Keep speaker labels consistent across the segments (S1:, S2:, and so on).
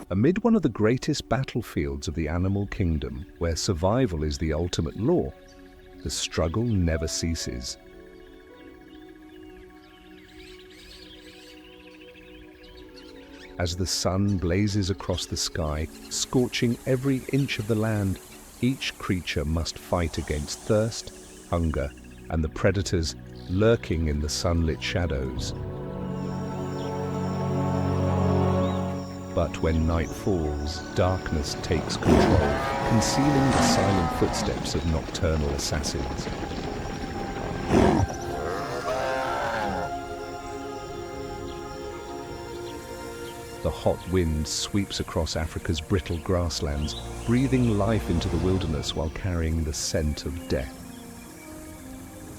S1: Amid one of the greatest battlefields of the animal kingdom, where survival is the ultimate law, the struggle never ceases. As the sun blazes across the sky, scorching every inch of the land, each creature must fight against thirst, hunger, and the predators lurking in the sunlit shadows. But when night falls, darkness takes control, concealing the silent footsteps of nocturnal assassins. The hot wind sweeps across Africa's brittle grasslands, breathing life into the wilderness while carrying the scent of death.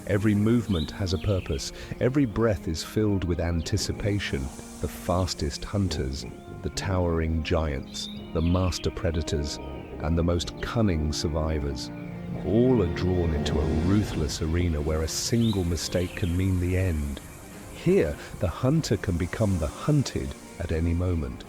S1: Every movement has a purpose. Every breath is filled with anticipation. The fastest hunters, the towering giants, the master predators, and the most cunning survivors. All are drawn into a ruthless arena where a single mistake can mean the end. Here, the hunter can become the hunted at any moment.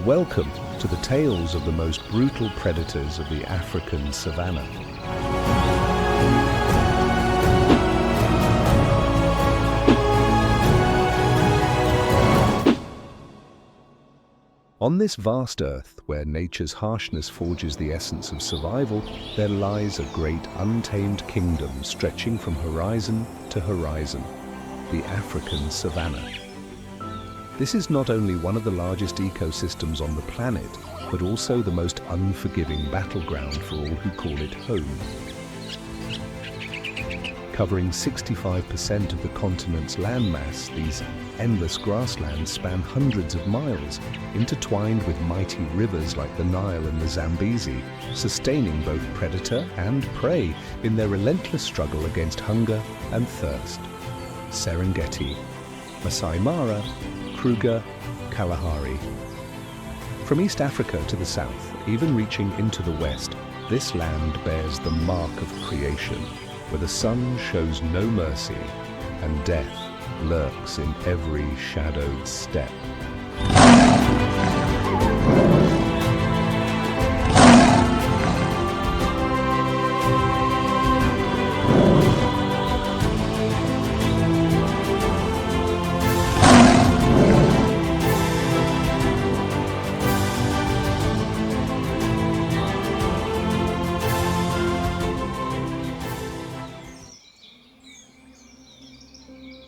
S1: Welcome to the tales of the most brutal predators of the African savanna. On this vast earth, where nature's harshness forges the essence of survival, there lies a great untamed kingdom stretching from horizon to horizon, the African savanna. This is not only one of the largest ecosystems on the planet, but also the most unforgiving battleground for all who call it home. Covering 65% of the continent's landmass, these endless grasslands span hundreds of miles, intertwined with mighty rivers like the Nile and the Zambezi, sustaining both predator and prey in their relentless struggle against hunger and thirst. Serengeti, Masai Mara, Kruger, Kalahari. From East Africa to the south, even reaching into the west, this land bears the mark of creation, where the sun shows no mercy and death lurks in every shadowed step.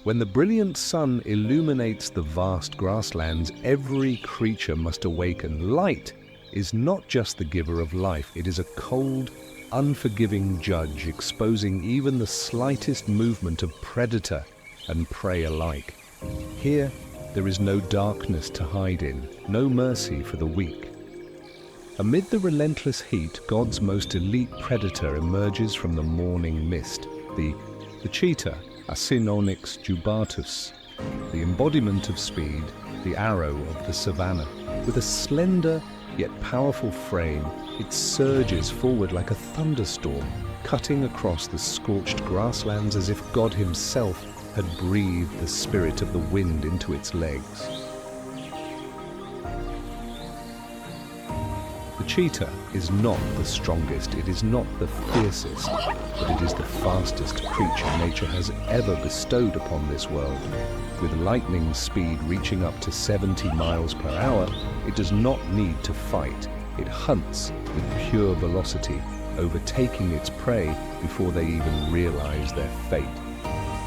S1: When the brilliant sun illuminates the vast grasslands, every creature must awaken. Light is not just the giver of life, it is a cold, unforgiving judge, exposing even the slightest movement of predator and prey alike. Here, there is no darkness to hide in, no mercy for the weak. Amid the relentless heat, God's most elite predator emerges from the morning mist, the cheetah, Acinonyx jubatus, the embodiment of speed, the arrow of the savanna. With a slender yet powerful frame, it surges forward like a thunderstorm, cutting across the scorched grasslands as if God himself had breathed the spirit of the wind into its legs. The cheetah is not the strongest, it is not the fiercest, but it is the fastest creature nature has ever bestowed upon this world. With lightning speed reaching up to 70 miles per hour, it does not need to fight. It hunts with pure velocity, overtaking its prey before they even realize their fate.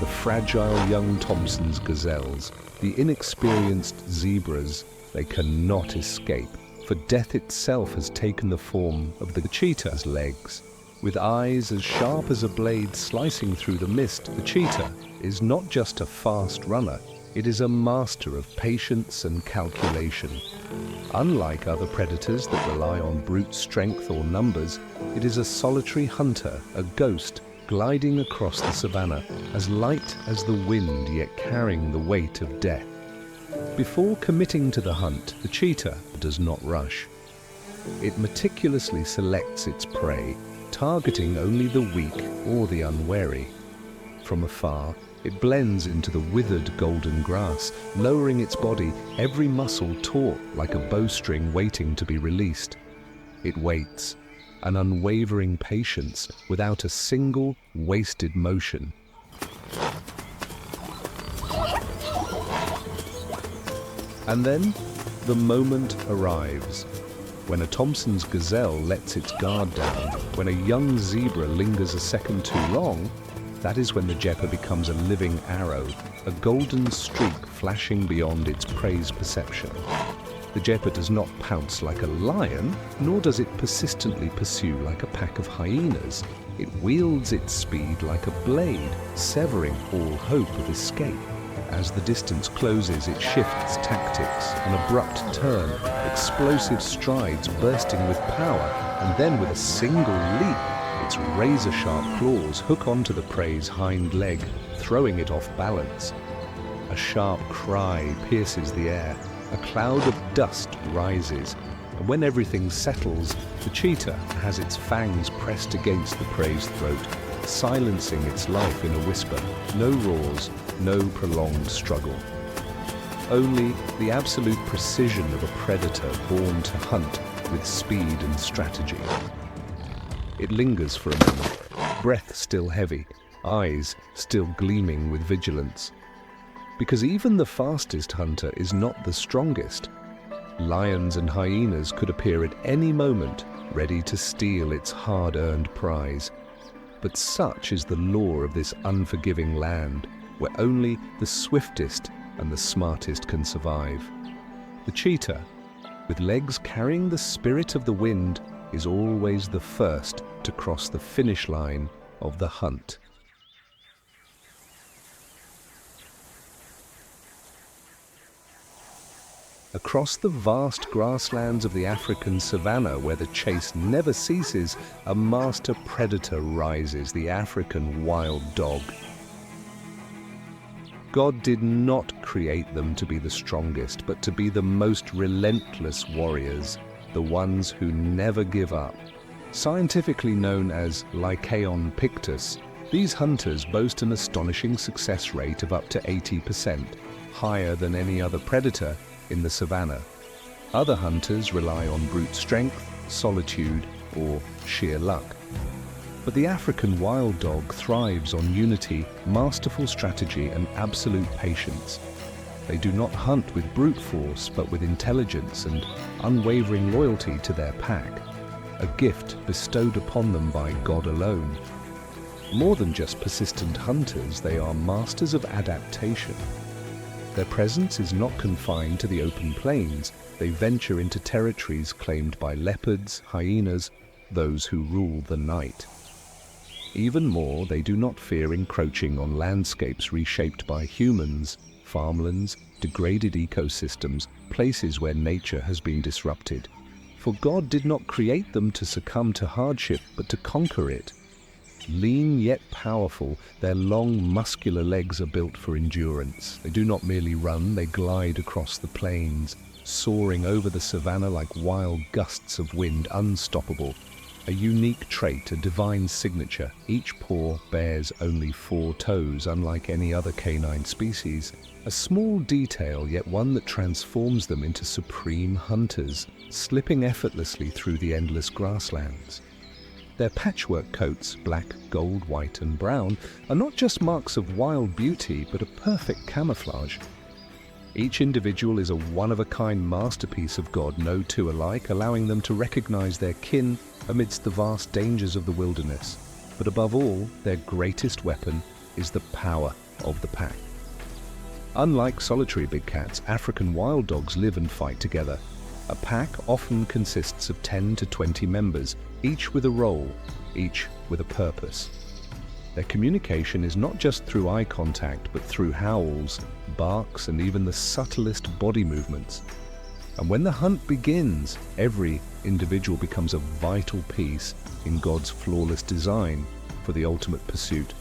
S1: The fragile young Thompson's gazelles, the inexperienced zebras, they cannot escape. For death itself has taken the form of the cheetah's legs. With eyes as sharp as a blade slicing through the mist, the cheetah is not just a fast runner, It is a master of patience and calculation. Unlike other predators that rely on brute strength or numbers, it is a solitary hunter, a ghost, gliding across the savanna, as light as the wind yet carrying the weight of death. Before committing to the hunt, the cheetah does not rush. It meticulously selects its prey, targeting only the weak or the unwary. From afar, it blends into the withered golden grass, lowering its body, every muscle taut like a bowstring waiting to be released. It waits, an unwavering patience without a single wasted motion. And then, the moment arrives. When a Thompson's gazelle lets its guard down, when a young zebra lingers a second too long, that is when the jeppa becomes a living arrow, a golden streak flashing beyond its prey's perception. The jeppa does not pounce like a lion, nor does it persistently pursue like a pack of hyenas. It wields its speed like a blade, severing all hope of escape. As the distance closes, it shifts tactics, an abrupt turn, explosive strides bursting with power, and then with a single leap, its razor-sharp claws hook onto the prey's hind leg, throwing it off balance. A sharp cry pierces the air, a cloud of dust rises, and when everything settles, the cheetah has its fangs pressed against the prey's throat, silencing its life in a whisper. No roars, no prolonged struggle. Only the absolute precision of a predator born to hunt with speed and strategy. It lingers for a moment, breath still heavy, eyes still gleaming with vigilance. Because even the fastest hunter is not the strongest. Lions and hyenas could appear at any moment, ready to steal its hard-earned prize. But such is the law of this unforgiving land, where only the swiftest and the smartest can survive. The cheetah, with legs carrying the spirit of the wind, is always the first to cross the finish line of the hunt. Across the vast grasslands of the African savanna, where the chase never ceases, a master predator rises, the African wild dog. God did not create them to be the strongest, but to be the most relentless warriors, the ones who never give up. Scientifically known as Lycaon pictus, these hunters boast an astonishing success rate of up to 80%, higher than any other predator in the savanna. Other hunters rely on brute strength, solitude, or sheer luck. But the African wild dog thrives on unity, masterful strategy, and absolute patience. They do not hunt with brute force, but with intelligence and unwavering loyalty to their pack, a gift bestowed upon them by God alone. More than just persistent hunters, they are masters of adaptation. Their presence is not confined to the open plains. They venture into territories claimed by leopards, hyenas, those who rule the night. Even more, they do not fear encroaching on landscapes reshaped by humans, farmlands, degraded ecosystems, places where nature has been disrupted. For God did not create them to succumb to hardship, but to conquer it. Lean yet powerful, their long, muscular legs are built for endurance. They do not merely run, they glide across the plains, soaring over the savanna like wild gusts of wind, unstoppable. A unique trait, a divine signature. Each paw bears only 4 toes, unlike any other canine species. A small detail, yet one that transforms them into supreme hunters, slipping effortlessly through the endless grasslands. Their patchwork coats, black, gold, white, and brown, are not just marks of wild beauty, but a perfect camouflage. Each individual is a one-of-a-kind masterpiece of God, no two alike, allowing them to recognize their kin amidst the vast dangers of the wilderness. But above all, their greatest weapon is the power of the pack. Unlike solitary big cats, African wild dogs live and fight together. A pack often consists of 10 to 20 members, each with a role, each with a purpose. Their communication is not just through eye contact, but through howls, barks, and even the subtlest body movements. And when the hunt begins, every individual becomes a vital piece in God's flawless design for the ultimate pursuit.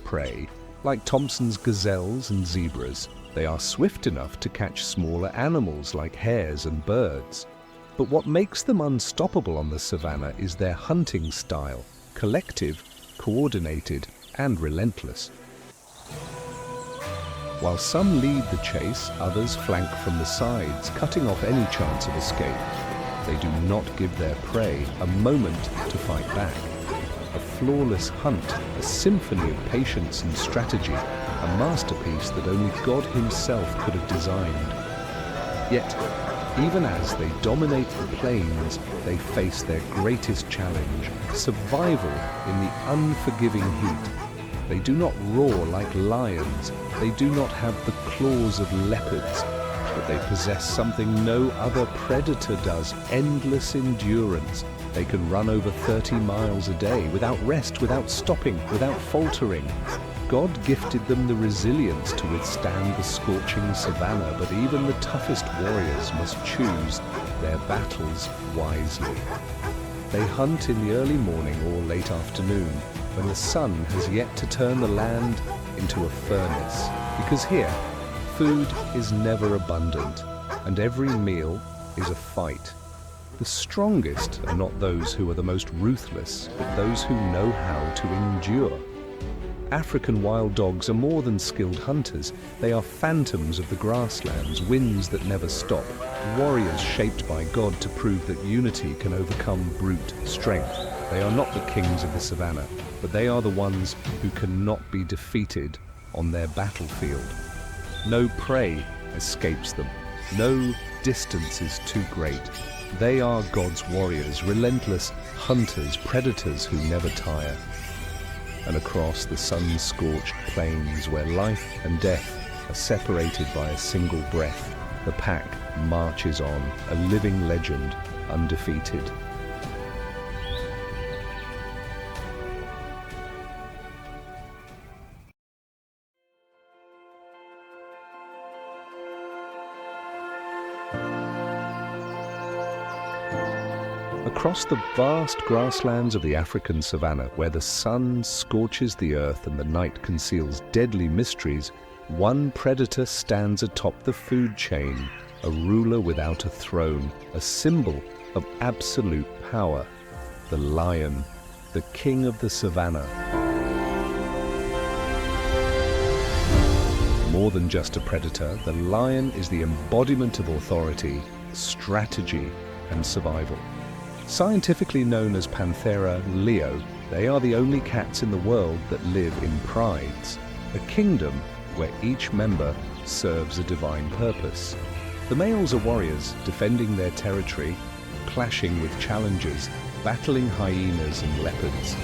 S1: Prey, like Thompson's gazelles and zebras, they are swift enough to catch smaller animals like hares and birds. But what makes them unstoppable on the savanna is their hunting style, collective, coordinated, and relentless. While some lead the chase, others flank from the sides, cutting off any chance of escape. They do not give their prey a moment to fight back. A flawless hunt, a symphony of patience and strategy, a masterpiece that only God himself could have designed. Yet, even as they dominate the plains, they face their greatest challenge, survival in the unforgiving heat. They do not roar like lions, they do not have the claws of leopards, but they possess something no other predator does: endless endurance. They can run over 30 miles a day without rest, without stopping, without faltering. God gifted them the resilience to withstand the scorching savanna, but even the toughest warriors must choose their battles wisely. They hunt in the early morning or late afternoon, when the sun has yet to turn the land into a furnace, because here, food is never abundant, and every meal is a fight. The strongest are not those who are the most ruthless, but those who know how to endure. African wild dogs are more than skilled hunters. They are phantoms of the grasslands, winds that never stop, warriors shaped by God to prove that unity can overcome brute strength. They are not the kings of the savannah, but they are the ones who cannot be defeated on their battlefield. No prey escapes them. No distance is too great. They are God's warriors, relentless hunters, predators who never tire. And across the sun-scorched plains where life and death are separated by a single breath, the pack marches on, a living legend, undefeated. Across the vast grasslands of the African savanna, where the sun scorches the earth and the night conceals deadly mysteries, one predator stands atop the food chain, a ruler without a throne, a symbol of absolute power. The lion, the king of the savanna. More than just a predator, the lion is the embodiment of authority, strategy, and survival. Scientifically known as Panthera leo, they are the only cats in the world that live in prides, a kingdom where each member serves a divine purpose. The males are warriors, defending their territory, clashing with challengers, battling hyenas and leopards.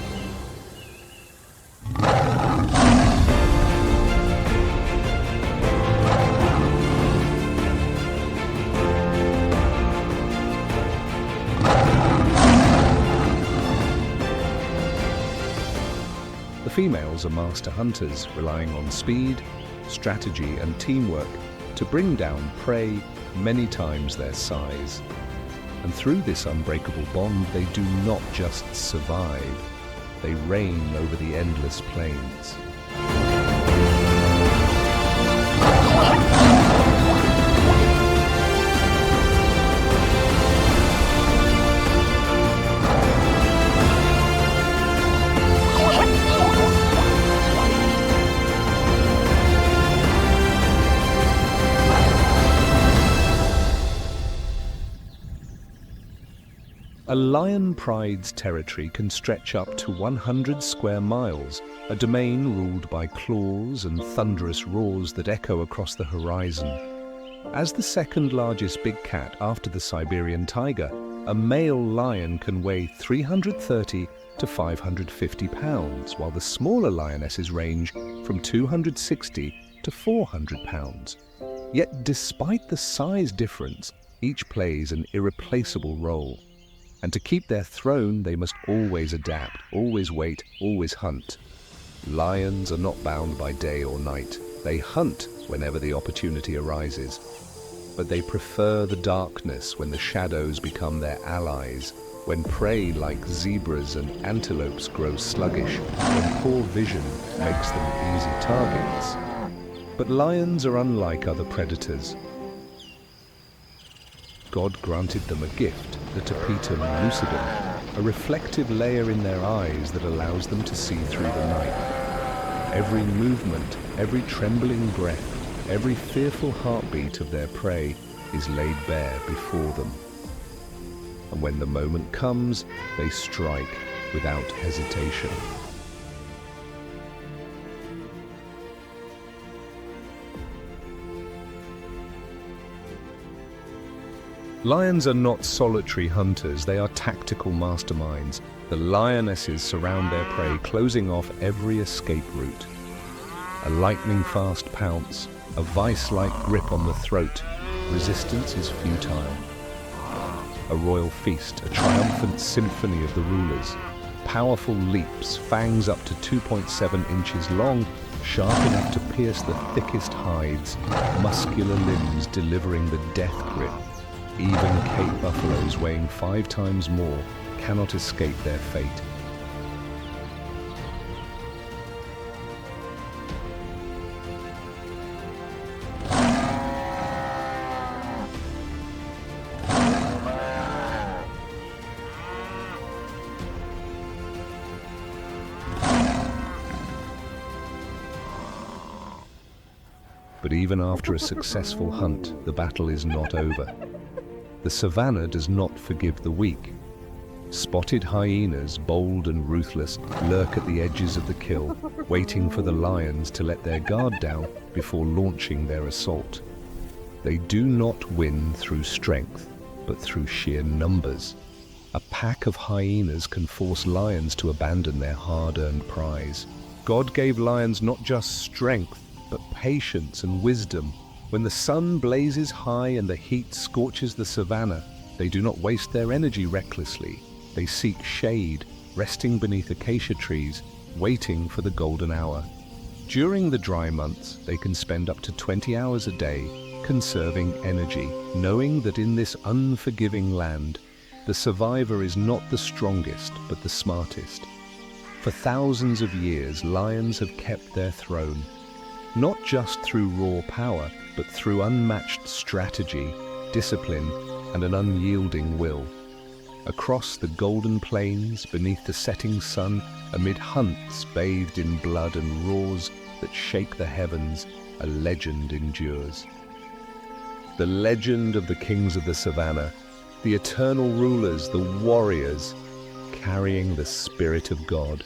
S1: The females are master hunters, relying on speed, strategy, and teamwork to bring down prey many times their size. And through this unbreakable bond, they do not just survive, they reign over the endless plains. A lion pride's territory can stretch up to 100 square miles, a domain ruled by claws and thunderous roars that echo across the horizon. As the second largest big cat after the Siberian tiger, a male lion can weigh 330 to 550 pounds, while the smaller lionesses range from 260 to 400 pounds. Yet despite the size difference, each plays an irreplaceable role. And to keep their throne, they must always adapt, always wait, always hunt. Lions are not bound by day or night. They hunt whenever the opportunity arises. But they prefer the darkness when the shadows become their allies, when prey like zebras and antelopes grow sluggish, when poor vision makes them easy targets. But lions are unlike other predators. God granted them a gift, the tapetum lucidum, a reflective layer in their eyes that allows them to see through the night. Every movement, every trembling breath, every fearful heartbeat of their prey is laid bare before them. And when the moment comes, they strike without hesitation. Lions are not solitary hunters, they are tactical masterminds. The lionesses surround their prey, closing off every escape route. A lightning-fast pounce, a vice-like grip on the throat. Resistance is futile. A royal feast, a triumphant symphony of the rulers. Powerful leaps, fangs up to 2.7 inches long, sharp enough to pierce the thickest hides, muscular limbs delivering the death grip. Even Cape buffaloes weighing 5 times more cannot escape their fate. But even after a successful hunt, the battle is not over. The savanna does not forgive the weak. Spotted hyenas, bold and ruthless, lurk at the edges of the kill, waiting for the lions to let their guard down before launching their assault. They do not win through strength, but through sheer numbers. A pack of hyenas can force lions to abandon their hard-earned prize. God gave lions not just strength, but patience and wisdom. When the sun blazes high and the heat scorches the savanna, they do not waste their energy recklessly. They seek shade, resting beneath acacia trees, waiting for the golden hour. During the dry months, they can spend up to 20 hours a day conserving energy, knowing that in this unforgiving land, the survivor is not the strongest, but the smartest. For thousands of years, lions have kept their throne, not just through raw power, but through unmatched strategy, discipline, and an unyielding will. Across the golden plains, beneath the setting sun, amid hunts bathed in blood and roars that shake the heavens, a legend endures. The legend of the kings of the savanna, the eternal rulers, the warriors, carrying the spirit of God.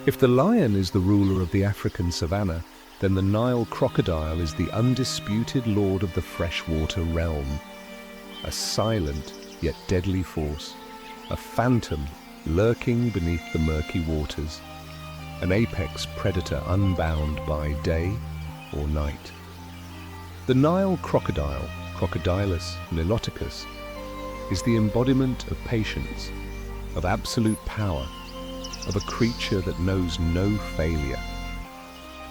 S1: If the lion is the ruler of the African savanna, then the Nile crocodile is the undisputed lord of the freshwater realm. A silent yet deadly force, a phantom lurking beneath the murky waters, an apex predator unbound by day or night. The Nile crocodile, Crocodilus niloticus, is the embodiment of patience, of absolute power, of a creature that knows no failure.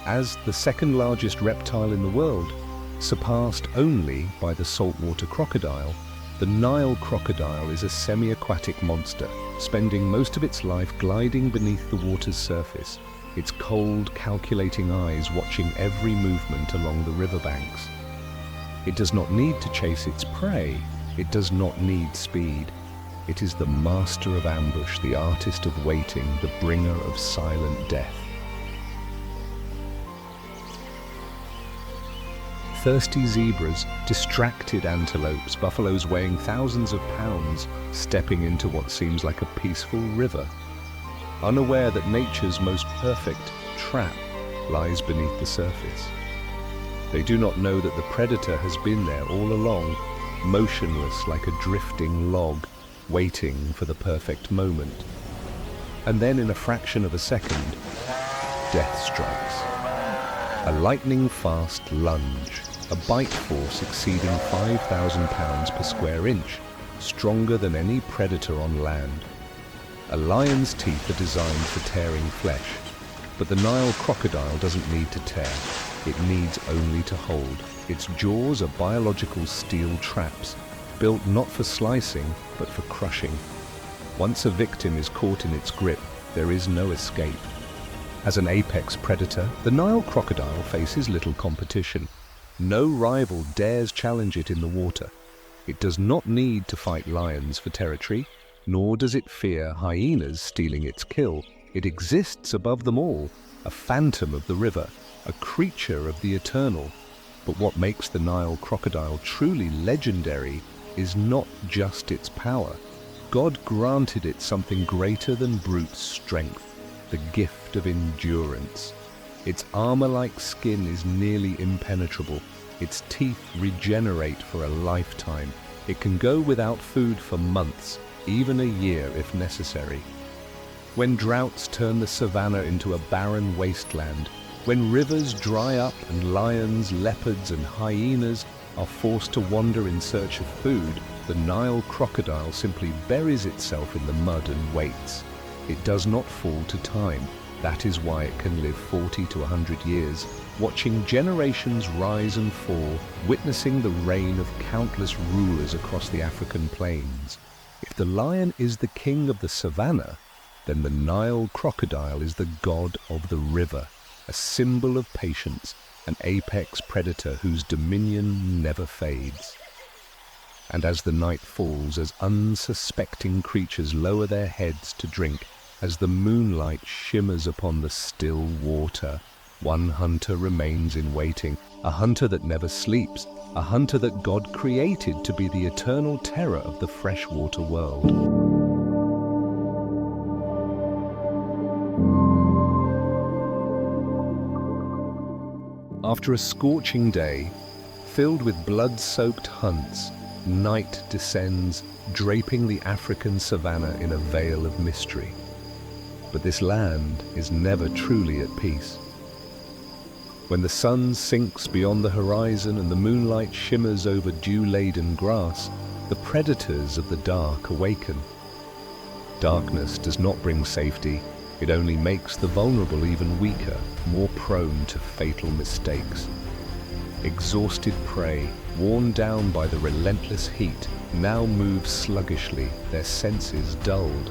S1: As the second largest reptile in the world, surpassed only by the saltwater crocodile, the Nile crocodile is a semi-aquatic monster, spending most of its life gliding beneath the water's surface, its cold, calculating eyes watching every movement along the riverbanks. It does not need to chase its prey, it does not need speed. It is the master of ambush, the artist of waiting, the bringer of silent death. Thirsty zebras, distracted antelopes, buffaloes weighing thousands of pounds, stepping into what seems like a peaceful river, unaware that nature's most perfect trap lies beneath the surface. They do not know that the predator has been there all along, motionless like a drifting log, waiting for the perfect moment. And then in a fraction of a second, death strikes. A lightning-fast lunge, a bite force exceeding 5,000 pounds per square inch, stronger than any predator on land. A lion's teeth are designed for tearing flesh, but the Nile crocodile doesn't need to tear. It needs only to hold. Its jaws are biological steel traps, built not for slicing, but for crushing. Once a victim is caught in its grip, there is no escape. As an apex predator, the Nile crocodile faces little competition. No rival dares challenge it in the water. It does not need to fight lions for territory, nor does it fear hyenas stealing its kill. It exists above them all, a phantom of the river, a creature of the eternal. But what makes the Nile crocodile truly legendary is not just its power. God granted it something greater than brute strength, the gift of endurance. Its armor-like skin is nearly impenetrable. Its teeth regenerate for a lifetime. It can go without food for months, even a year if necessary. When droughts turn the savanna into a barren wasteland, when rivers dry up and lions, leopards and hyenas are forced to wander in search of food, the Nile crocodile simply buries itself in the mud and waits. It does not fall to time. That is why it can live 40 to 100 years, watching generations rise and fall, witnessing the reign of countless rulers across the African plains. If the lion is the king of the savanna, then the Nile crocodile is the god of the river, a symbol of patience, an apex predator whose dominion never fades. And as the night falls, as unsuspecting creatures lower their heads to drink, as the moonlight shimmers upon the still water, one hunter remains in waiting, a hunter that never sleeps, a hunter that God created to be the eternal terror of the freshwater world. After a scorching day, filled with blood-soaked hunts, night descends, draping the African savanna in a veil of mystery. But this land is never truly at peace. When the sun sinks beyond the horizon and the moonlight shimmers over dew-laden grass, the predators of the dark awaken. Darkness does not bring safety. It only makes the vulnerable even weaker, more prone to fatal mistakes. Exhausted prey, worn down by the relentless heat, now move sluggishly, their senses dulled.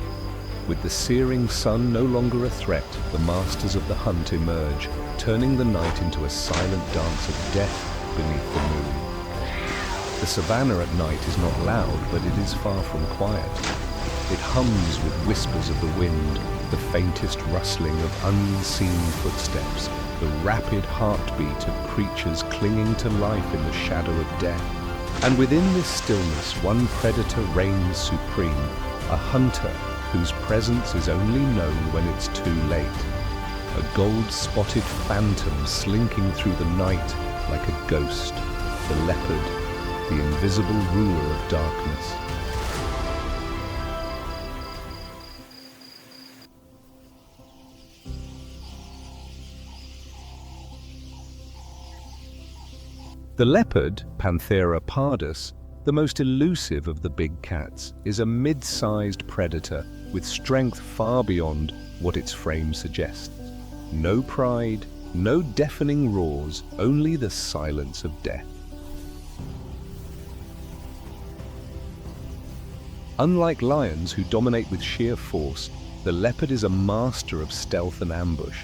S1: With the searing sun no longer a threat, the masters of the hunt emerge, turning the night into a silent dance of death beneath the moon. The savanna at night is not loud, but it is far from quiet. It hums with whispers of the wind, the faintest rustling of unseen footsteps, the rapid heartbeat of creatures clinging to life in the shadow of death. And within this stillness, one predator reigns supreme, a hunter whose presence is only known when it's too late. A gold-spotted phantom slinking through the night like a ghost, the leopard, the invisible ruler of darkness. The leopard, Panthera pardus, the most elusive of the big cats, is a mid-sized predator with strength far beyond what its frame suggests. No pride, no deafening roars, only the silence of death. Unlike lions who dominate with sheer force, the leopard is a master of stealth and ambush.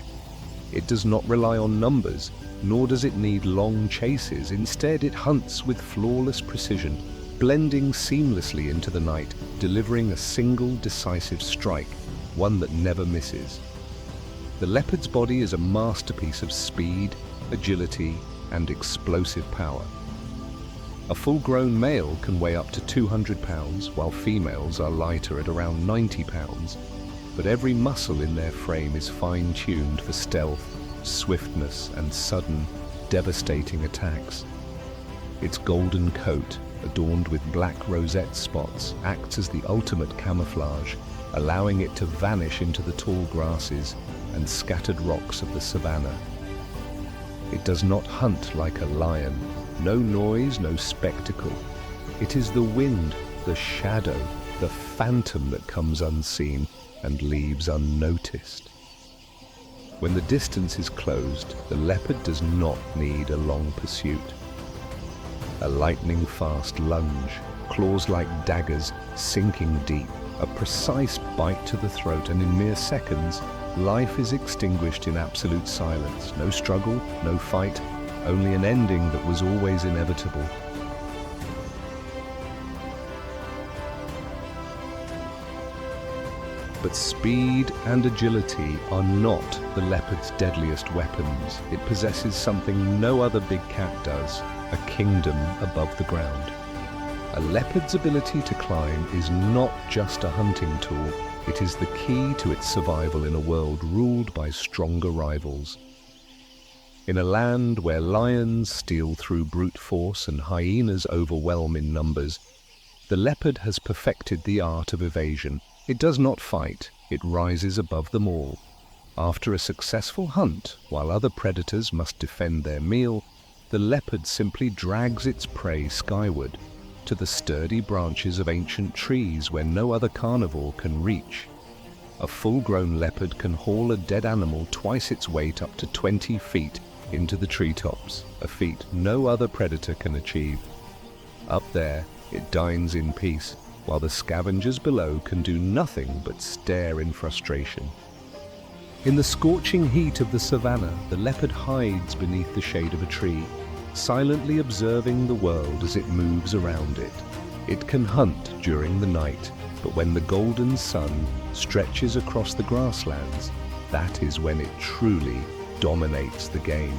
S1: It does not rely on numbers, nor does it need long chases. Instead, it hunts with flawless precision, blending seamlessly into the night, delivering a single decisive strike, one that never misses. The leopard's body is a masterpiece of speed, agility, and explosive power. A full-grown male can weigh up to 200 pounds, while females are lighter at around 90 pounds. But every muscle in their frame is fine-tuned for stealth, swiftness, and sudden, devastating attacks. Its golden coat, adorned with black rosette spots, acts as the ultimate camouflage, allowing it to vanish into the tall grasses and scattered rocks of the savanna. It does not hunt like a lion. No noise, no spectacle. It is the wind, the shadow, the phantom that comes unseen and leaves unnoticed. When the distance is closed, the leopard does not need a long pursuit. A lightning-fast lunge, claws like daggers sinking deep, a precise bite to the throat, and in mere seconds, life is extinguished in absolute silence. No struggle, no fight, only an ending that was always inevitable. But speed and agility are not the leopard's deadliest weapons. It possesses something no other big cat does, a kingdom above the ground. A leopard's ability to climb is not just a hunting tool, it is the key to its survival in a world ruled by stronger rivals. In a land where lions steal through brute force and hyenas overwhelm in numbers, the leopard has perfected the art of evasion. It does not fight, it rises above them all. After a successful hunt, while other predators must defend their meal, the leopard simply drags its prey skyward, to the sturdy branches of ancient trees where no other carnivore can reach. A full-grown leopard can haul a dead animal twice its weight up to 20 feet into the treetops, a feat no other predator can achieve. Up there, it dines in peace, while the scavengers below can do nothing but stare in frustration. In the scorching heat of the savanna, the leopard hides beneath the shade of a tree, silently observing the world as it moves around it. It can hunt during the night, but when the golden sun stretches across the grasslands, that is when it truly dominates the game.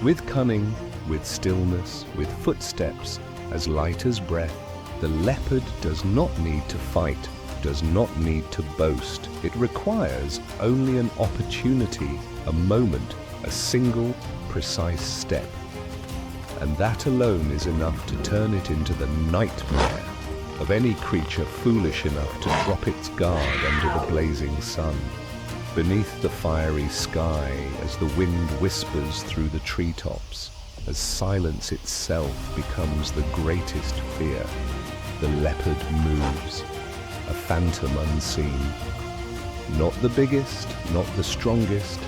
S1: With cunning, with stillness, with footsteps as light as breath, the leopard does not need to fight, does not need to boast. It requires only an opportunity, a moment, a single, precise step. And that alone is enough to turn it into the nightmare of any creature foolish enough to drop its guard under the blazing sun. Beneath the fiery sky, as the wind whispers through the treetops, as silence itself becomes the greatest fear, the leopard moves, a phantom unseen. Not the biggest, not the strongest,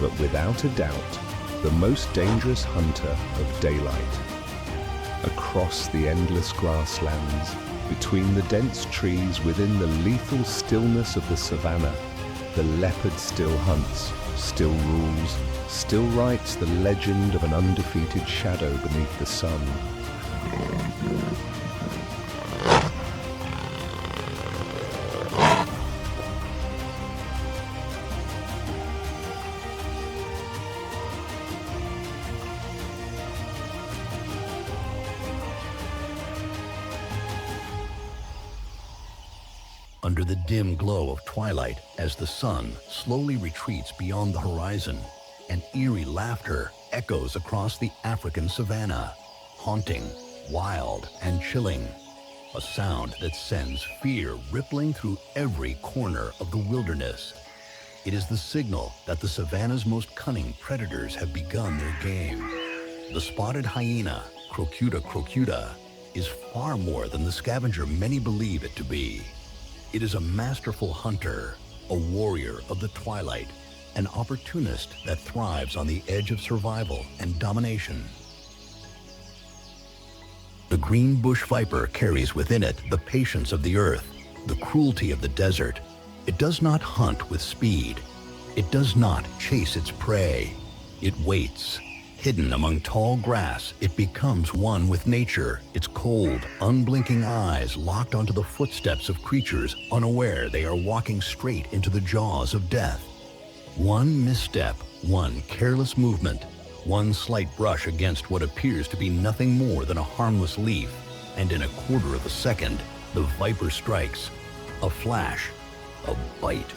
S1: but without a doubt, the most dangerous hunter of daylight. Across the endless grasslands, between the dense trees, within the lethal stillness of the savanna, the leopard still hunts, still rules, still writes the legend of an undefeated shadow beneath the sun.
S2: Under the dim glow of twilight, as the sun slowly retreats beyond the horizon, an eerie laughter echoes across the African savanna, haunting, wild, and chilling. A sound that sends fear rippling through every corner of the wilderness. It is the signal that the savanna's most cunning predators have begun their game. The spotted hyena, crocuta, is far more than the scavenger many believe it to be. It is a masterful hunter, a warrior of the twilight, an opportunist that thrives on the edge of survival and domination. The green bush viper carries within it the patience of the earth, the cruelty of the desert. It does not hunt with speed. It does not chase its prey. It waits. Hidden among tall grass, it becomes one with nature, its cold, unblinking eyes locked onto the footsteps of creatures unaware they are walking straight into the jaws of death. One misstep, one careless movement, one slight brush against what appears to be nothing more than a harmless leaf, and in a quarter of a second, the viper strikes. A flash, a bite.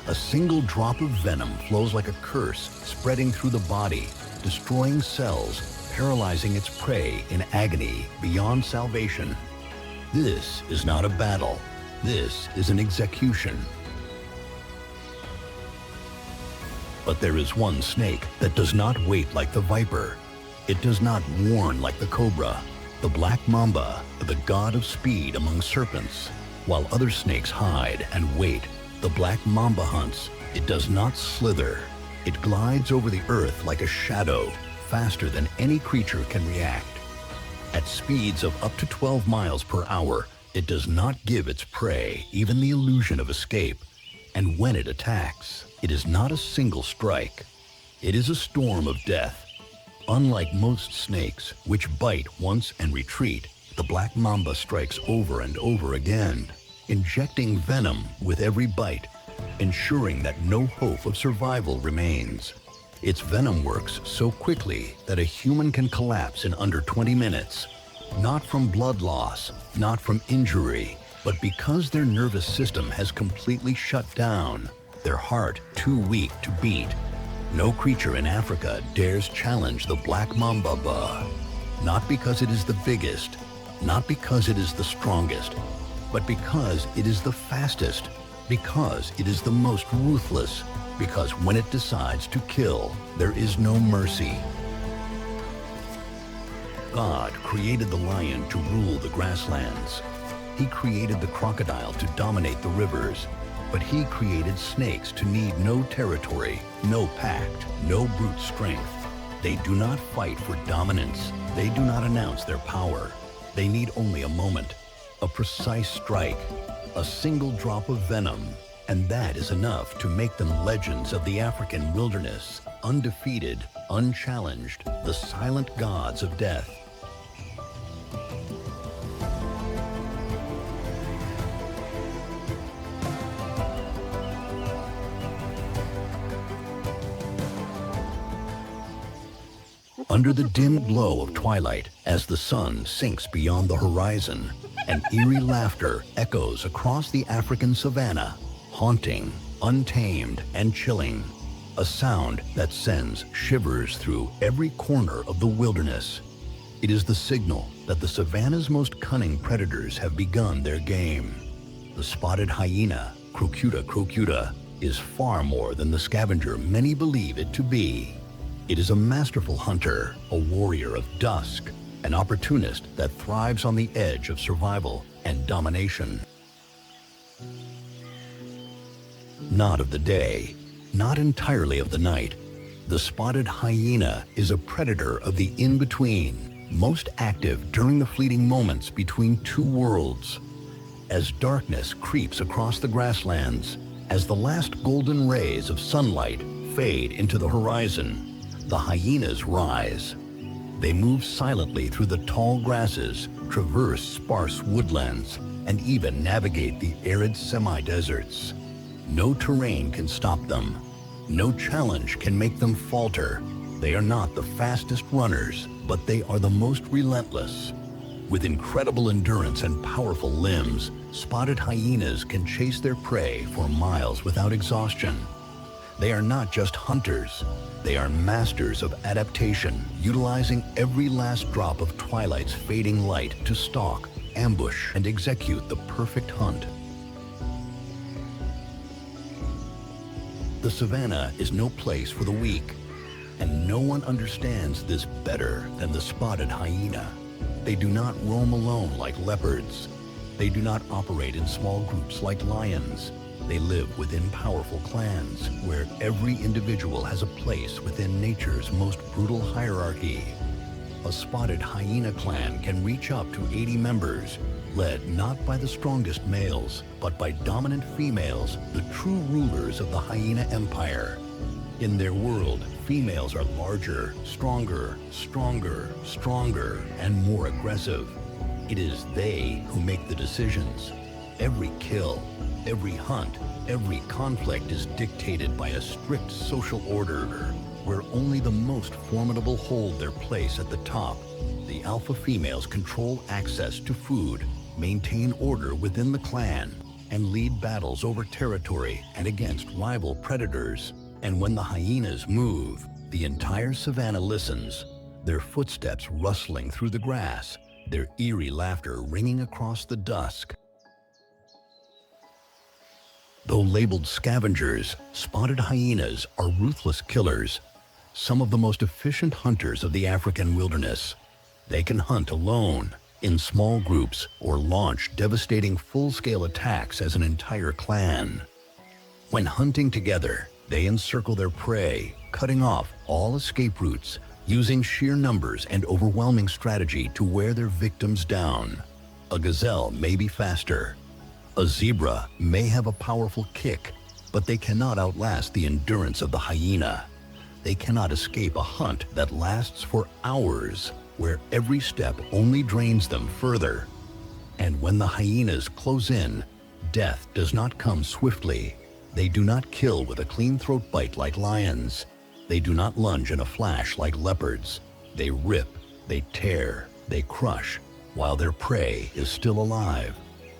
S2: A single drop of venom flows like a curse, spreading through the body, destroying cells, paralyzing its prey in agony beyond salvation. This is not a battle. This is an execution. But there is one snake that does not wait like the viper. It does not warn like the cobra. The black mamba, the god of speed among serpents. While other snakes hide and wait, the black mamba hunts. It does not slither. It glides over the earth like a shadow, faster than any creature can react. At speeds of up to 12 miles per hour, it does not give its prey even the illusion of escape. And when it attacks, it is not a single strike. It is a storm of death. Unlike most snakes, which bite once and retreat, the black mamba strikes over and over again, injecting venom with every bite, ensuring that no hope of survival remains. Its venom works so quickly that a human can collapse in under 20 minutes. Not from blood loss, not from injury, but because their nervous system has completely shut down, their heart too weak to beat. No creature in Africa dares challenge the black mamba. Not because it is the biggest, not because it is the strongest, but because it is the fastest, because it is the most ruthless, because when it decides to kill, there is no mercy. God created the lion to rule the grasslands. He created the crocodile to dominate the rivers, but he created snakes to need no territory, no pact, no brute strength. They do not fight for dominance. They do not announce their power. They need only a moment, a precise strike, a single drop of venom, and that is enough to make them legends of the African wilderness, undefeated, unchallenged, the silent gods of death. Under the dim glow of twilight, as the sun sinks beyond the horizon, an eerie laughter echoes across the African savanna, haunting, untamed, and chilling. A sound that sends shivers through every corner of the wilderness. It is the signal that the savanna's most cunning predators have begun their game. The spotted hyena, crocuta, is far more than the scavenger many believe it to be. It is a masterful hunter, a warrior of dusk, an opportunist that thrives on the edge of survival and domination. Not of the day, not entirely of the night. The spotted hyena is a predator of the in-between, most active during the fleeting moments between two worlds. As darkness creeps across the grasslands, as the last golden rays of sunlight fade into the horizon, the hyenas rise. They move silently through the tall grasses, traverse sparse woodlands, and even navigate the arid semi-deserts. No terrain can stop them. No challenge can make them falter. They are not the fastest runners, but they are the most relentless. With incredible endurance and powerful limbs, spotted hyenas can chase their prey for miles without exhaustion. They are not just hunters. They are masters of adaptation, utilizing every last drop of twilight's fading light to stalk, ambush, and execute the perfect hunt. The savanna is no place for the weak, and no one understands this better than the spotted hyena. They do not roam alone like leopards. They do not operate in small groups like lions. They live within powerful clans, where every individual has a place within nature's most brutal hierarchy. A spotted hyena clan can reach up to 80 members, led not by the strongest males, but by dominant females, the true rulers of the hyena empire. In their world, females are larger, stronger, and more aggressive. It is they who make the decisions. Every kill, every hunt, every conflict is dictated by a strict social order, where only the most formidable hold their place at the top. The alpha females control access to food, maintain order within the clan, and lead battles over territory and against rival predators. And when the hyenas move, the entire savanna listens. their footsteps rustling through the grass, their eerie laughter ringing across the dusk. Though labeled scavengers, spotted hyenas are ruthless killers, some of the most efficient hunters of the African wilderness. They can hunt alone, in small groups, or launch devastating full-scale attacks as an entire clan. When hunting together, they encircle their prey, cutting off all escape routes, using sheer numbers and overwhelming strategy to wear their victims down. A gazelle may be faster. A zebra may have a powerful kick, but they cannot outlast the endurance of the hyena. They cannot escape a hunt that lasts for hours, where every step only drains them further. And when the hyenas close in, death does not come swiftly. They do not kill with a clean throat bite like lions. They do not lunge in a flash like leopards. They rip, they tear, they crush, while their prey is still alive.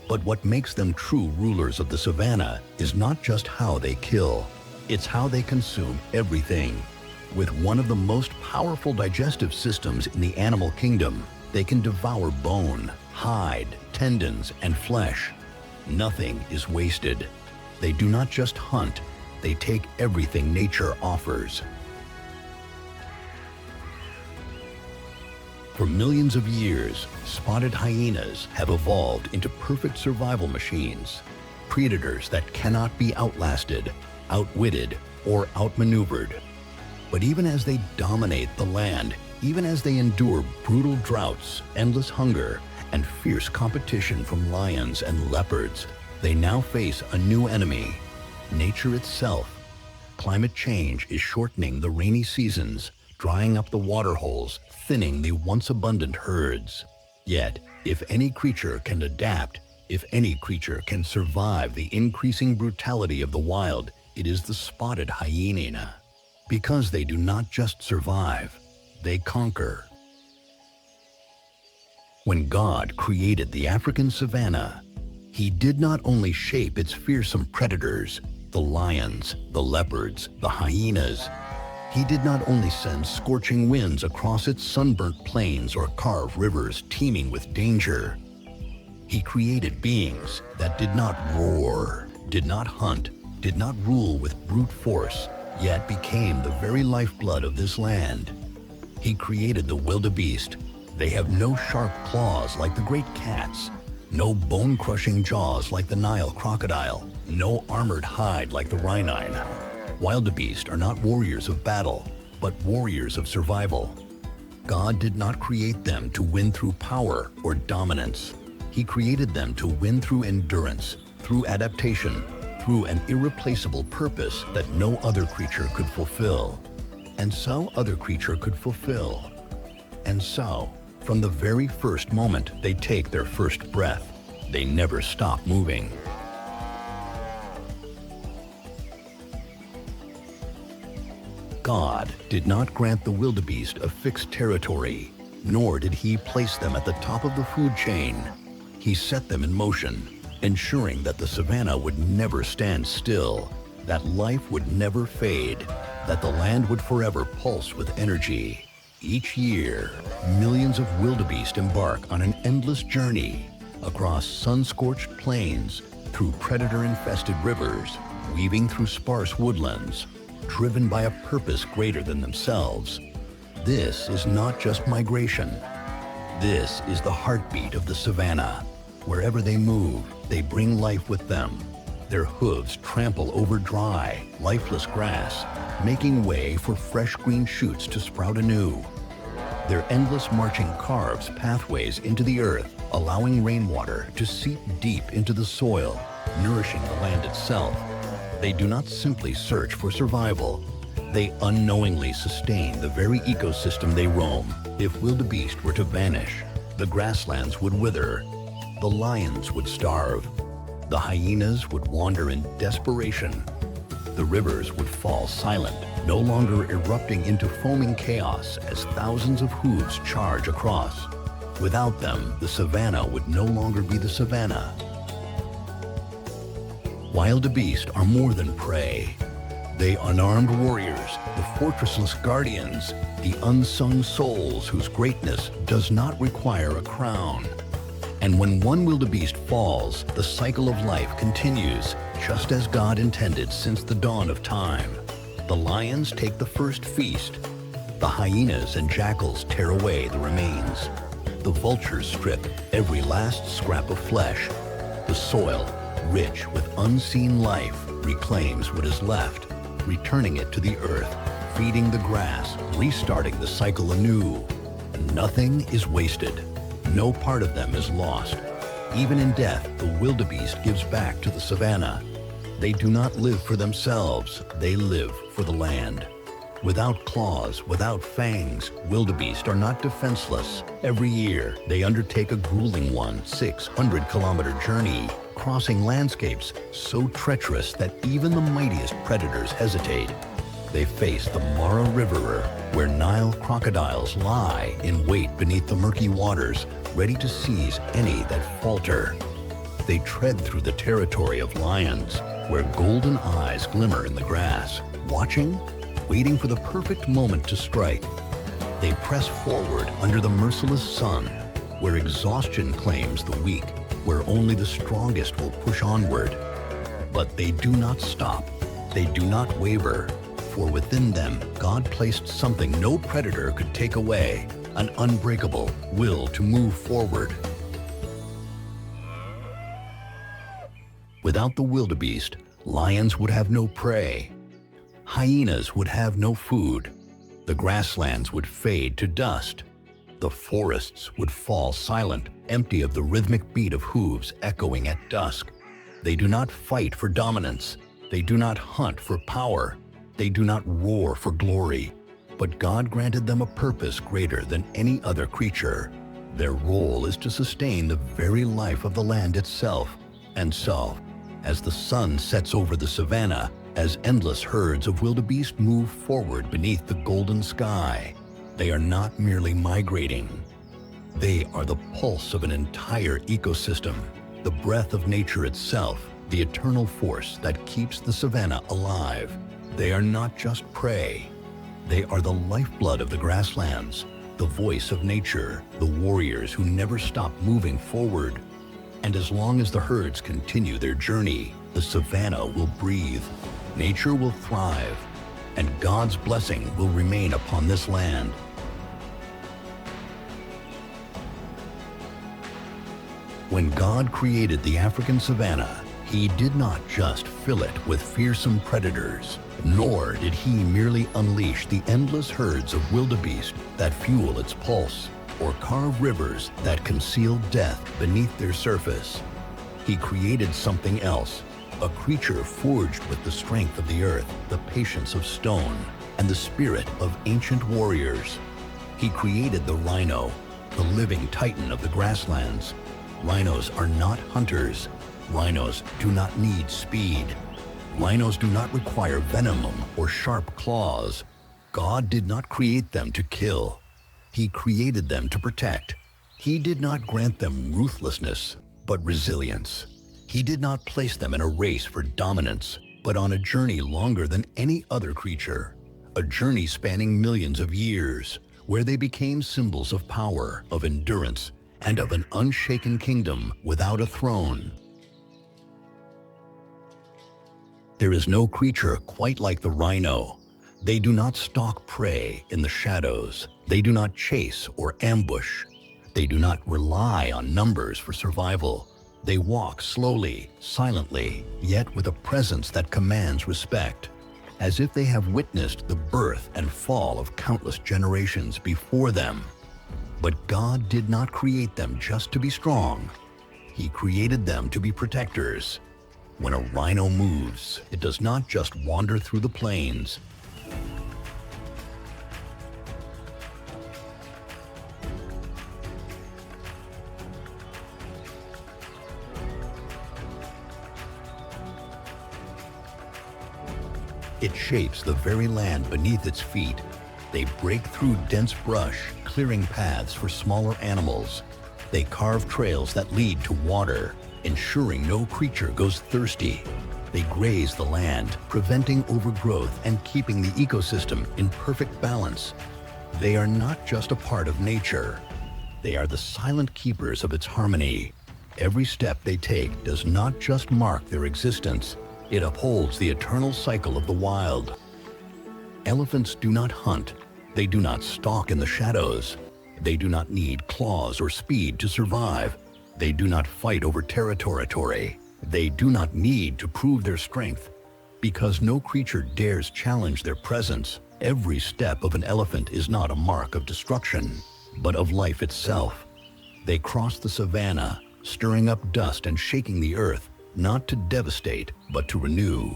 S2: But what makes them true rulers of the savanna is not just how they kill, it's how they consume everything. With one of the most powerful digestive systems in the animal kingdom, they can devour bone, hide, tendons, and flesh. Nothing is wasted. They do not just hunt, they take everything nature offers. For millions of years, spotted hyenas have evolved into perfect survival machines, predators that cannot be outlasted, outwitted, or outmaneuvered. But even as they dominate the land, even as they endure brutal droughts, endless hunger, and fierce competition from lions and leopards, they now face a new enemy, nature itself. Climate change is shortening the rainy seasons, drying up the water holes, thinning the once abundant herds. Yet, if any creature can adapt, if any creature can survive the increasing brutality of the wild, it is the spotted hyena. Because they do not just survive, they conquer. When God created the African savanna, He did not only shape its fearsome predators, the lions, the leopards, the hyenas. He did not only send scorching winds across its sunburnt plains or carve rivers teeming with danger. He created beings that did not roar, did not hunt, did not rule with brute force, yet became the very lifeblood of this land. He created the wildebeest. They have no sharp claws like the great cats, no bone-crushing jaws like the Nile crocodile, no armored hide like the rhinine. Wildebeest are not warriors of battle, but warriors of survival. God did not create them to win through power or dominance. He created them to win through endurance, through adaptation, through an irreplaceable purpose that no other creature could fulfill. And so other creature could fulfill. And so, from the very first moment they take their first breath, they never stop moving. God did not grant the wildebeest a fixed territory, nor did He place them at the top of the food chain. He set them in motion, ensuring that the savanna would never stand still, that life would never fade, that the land would forever pulse with energy. Each year, millions of wildebeest embark on an endless journey across sun-scorched plains, through predator-infested rivers, weaving through sparse woodlands, driven by a purpose greater than themselves. This is not just migration. This is the heartbeat of the savanna. Wherever they move, they bring life with them. Their hooves trample over dry, lifeless grass, making way for fresh green shoots to sprout anew. Their endless marching carves pathways into the earth, allowing rainwater to seep deep into the soil, nourishing the land itself. They do not simply search for survival. They unknowingly sustain the very ecosystem they roam. If wildebeest were to vanish, the grasslands would wither, the lions would starve, the hyenas would wander in desperation, the rivers would fall silent, no longer erupting into foaming chaos as thousands of hooves charge across. Without them, the savanna would no longer be the savanna. Wildebeest are more than prey. They unarmed warriors, the fortressless guardians, the unsung souls whose greatness does not require a crown. And when one wildebeest falls, the cycle of life continues, just as God intended since the dawn of time. The lions take the first feast. The hyenas and jackals tear away the remains. The vultures strip every last scrap of flesh. The soil, rich with unseen life, reclaims what is left, returning it to the earth, feeding the grass, restarting the cycle anew. Nothing is wasted. No part of them is lost. Even in death, the wildebeest gives back to the savanna. They do not live for themselves, they live for the land. Without claws, without fangs, wildebeest are not defenseless. Every year, they undertake a grueling 600-kilometer journey, crossing landscapes so treacherous that even the mightiest predators hesitate. They face the Mara River, where Nile crocodiles lie in wait beneath the murky waters, ready to seize any that falter. They tread through the territory of lions, where golden eyes glimmer in the grass, watching, waiting for the perfect moment to strike. They press forward under the merciless sun, where exhaustion claims the weak, where only the strongest will push onward. But they do not stop. They do not waver. For within them, God placed something no predator could take away, an unbreakable will to move forward. Without the wildebeest, lions would have no prey. Hyenas would have no food. The grasslands would fade to dust. The forests would fall silent, empty of the rhythmic beat of hooves echoing at dusk. They do not fight for dominance. They do not hunt for power. They do not roar for glory. But God granted them a purpose greater than any other creature. Their role is to sustain the very life of the land itself. And so, as the sun sets over the savanna, as endless herds of wildebeest move forward beneath the golden sky, they are not merely migrating. They are the pulse of an entire ecosystem, the breath of nature itself, the eternal force that keeps the savanna alive. They are not just prey. They are the lifeblood of the grasslands, the voice of nature, the warriors who never stop moving forward. And as long as the herds continue their journey, the savanna will breathe, nature will thrive, and God's blessing will remain upon this land. When God created the African savanna, He did not just fill it with fearsome predators, nor did He merely unleash the endless herds of wildebeest that fuel its pulse, or carve rivers that conceal death beneath their surface. He created something else, a creature forged with the strength of the earth, the patience of stone, and the spirit of ancient warriors. He created the rhino, the living titan of the grasslands. Rhinos are not hunters. Rhinos do not need speed. Rhinos do not require venom or sharp claws. God did not create them to kill. He created them to protect. He did not grant them ruthlessness, but resilience. He did not place them in a race for dominance, but on a journey longer than any other creature, a journey spanning millions of years, where they became symbols of power, of endurance, and of an unshaken kingdom without a throne. There is no creature quite like the rhino. They do not stalk prey in the shadows. They do not chase or ambush. They do not rely on numbers for survival. They walk slowly, silently, yet with a presence that commands respect, as if they have witnessed the birth and fall of countless generations before them. But God did not create them just to be strong. He created them to be protectors. When a rhino moves, it does not just wander through the plains. It shapes the very land beneath its feet. They break through dense brush, clearing paths for smaller animals. They carve trails that lead to water, ensuring no creature goes thirsty. They graze the land, preventing overgrowth and keeping the ecosystem in perfect balance. They are not just a part of nature. They are the silent keepers of its harmony. Every step they take does not just mark their existence, it upholds the eternal cycle of the wild. Elephants do not hunt. They do not stalk in the shadows. They do not need claws or speed to survive. They do not fight over territory. They do not need to prove their strength. Because no creature dares challenge their presence, every step of an elephant is not a mark of destruction, but of life itself. They cross the savanna, stirring up dust and shaking the earth, not to devastate, but to renew.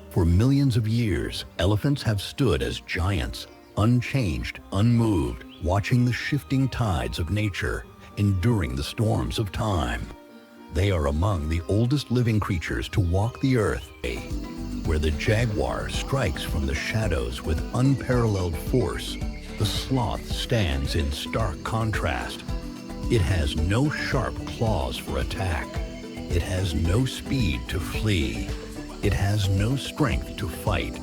S2: For millions of years, elephants have stood as giants, unchanged, unmoved, watching the shifting tides of nature, enduring the storms of time. They are among the oldest living creatures to walk the earth, where the jaguar strikes from the shadows with unparalleled force. The sloth stands in stark contrast. It has no sharp claws for attack. It has no speed to flee. It has no strength to fight.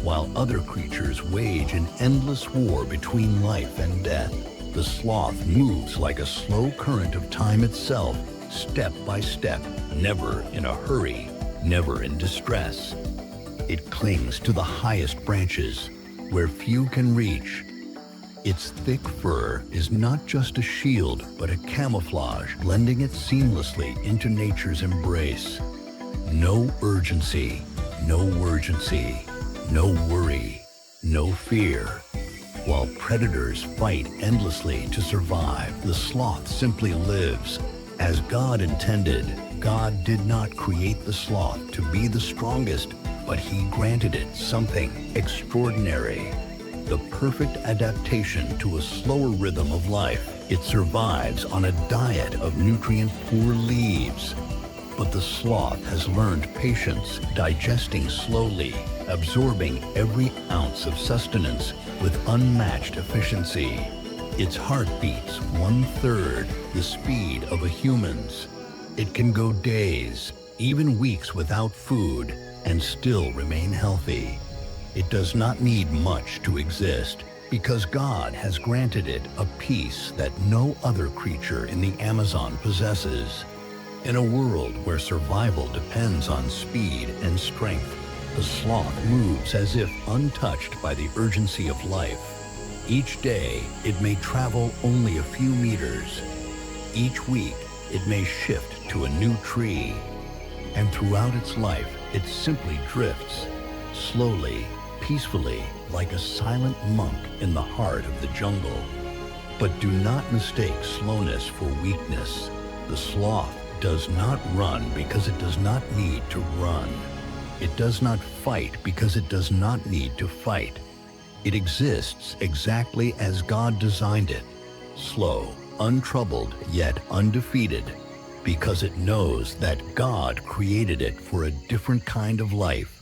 S2: While other creatures wage an endless war between life and death, the sloth moves like a slow current of time itself, step by step, never in a hurry, never in distress. It clings to the highest branches, where few can reach. Its thick fur is not just a shield, but a camouflage, blending it seamlessly into nature's embrace. No urgency, no urgency, no worry, no fear. While predators fight endlessly to survive, the sloth simply lives. As God intended, God did not create the sloth to be the strongest, but He granted it something extraordinary. The perfect adaptation to a slower rhythm of life. It survives on a diet of nutrient-poor leaves. But the sloth has learned patience, digesting slowly, absorbing every ounce of sustenance with unmatched efficiency. Its heart beats 1/3 the speed of a human's. It can go days, even weeks without food, and still remain healthy. It does not need much to exist, because God has granted it a peace that no other creature in the Amazon possesses. In a world where survival depends on speed and strength, the sloth moves as if untouched by the urgency of life. Each day, it may travel only a few meters. Each week, it may shift to a new tree. And throughout its life, it simply drifts, slowly, peacefully, like a silent monk in the heart of the jungle. But do not mistake slowness for weakness. The sloth does not run because it does not need to run. It does not fight because it does not need to fight. It exists exactly as God designed it, slow, untroubled, yet undefeated, because it knows that God created it for a different kind of life.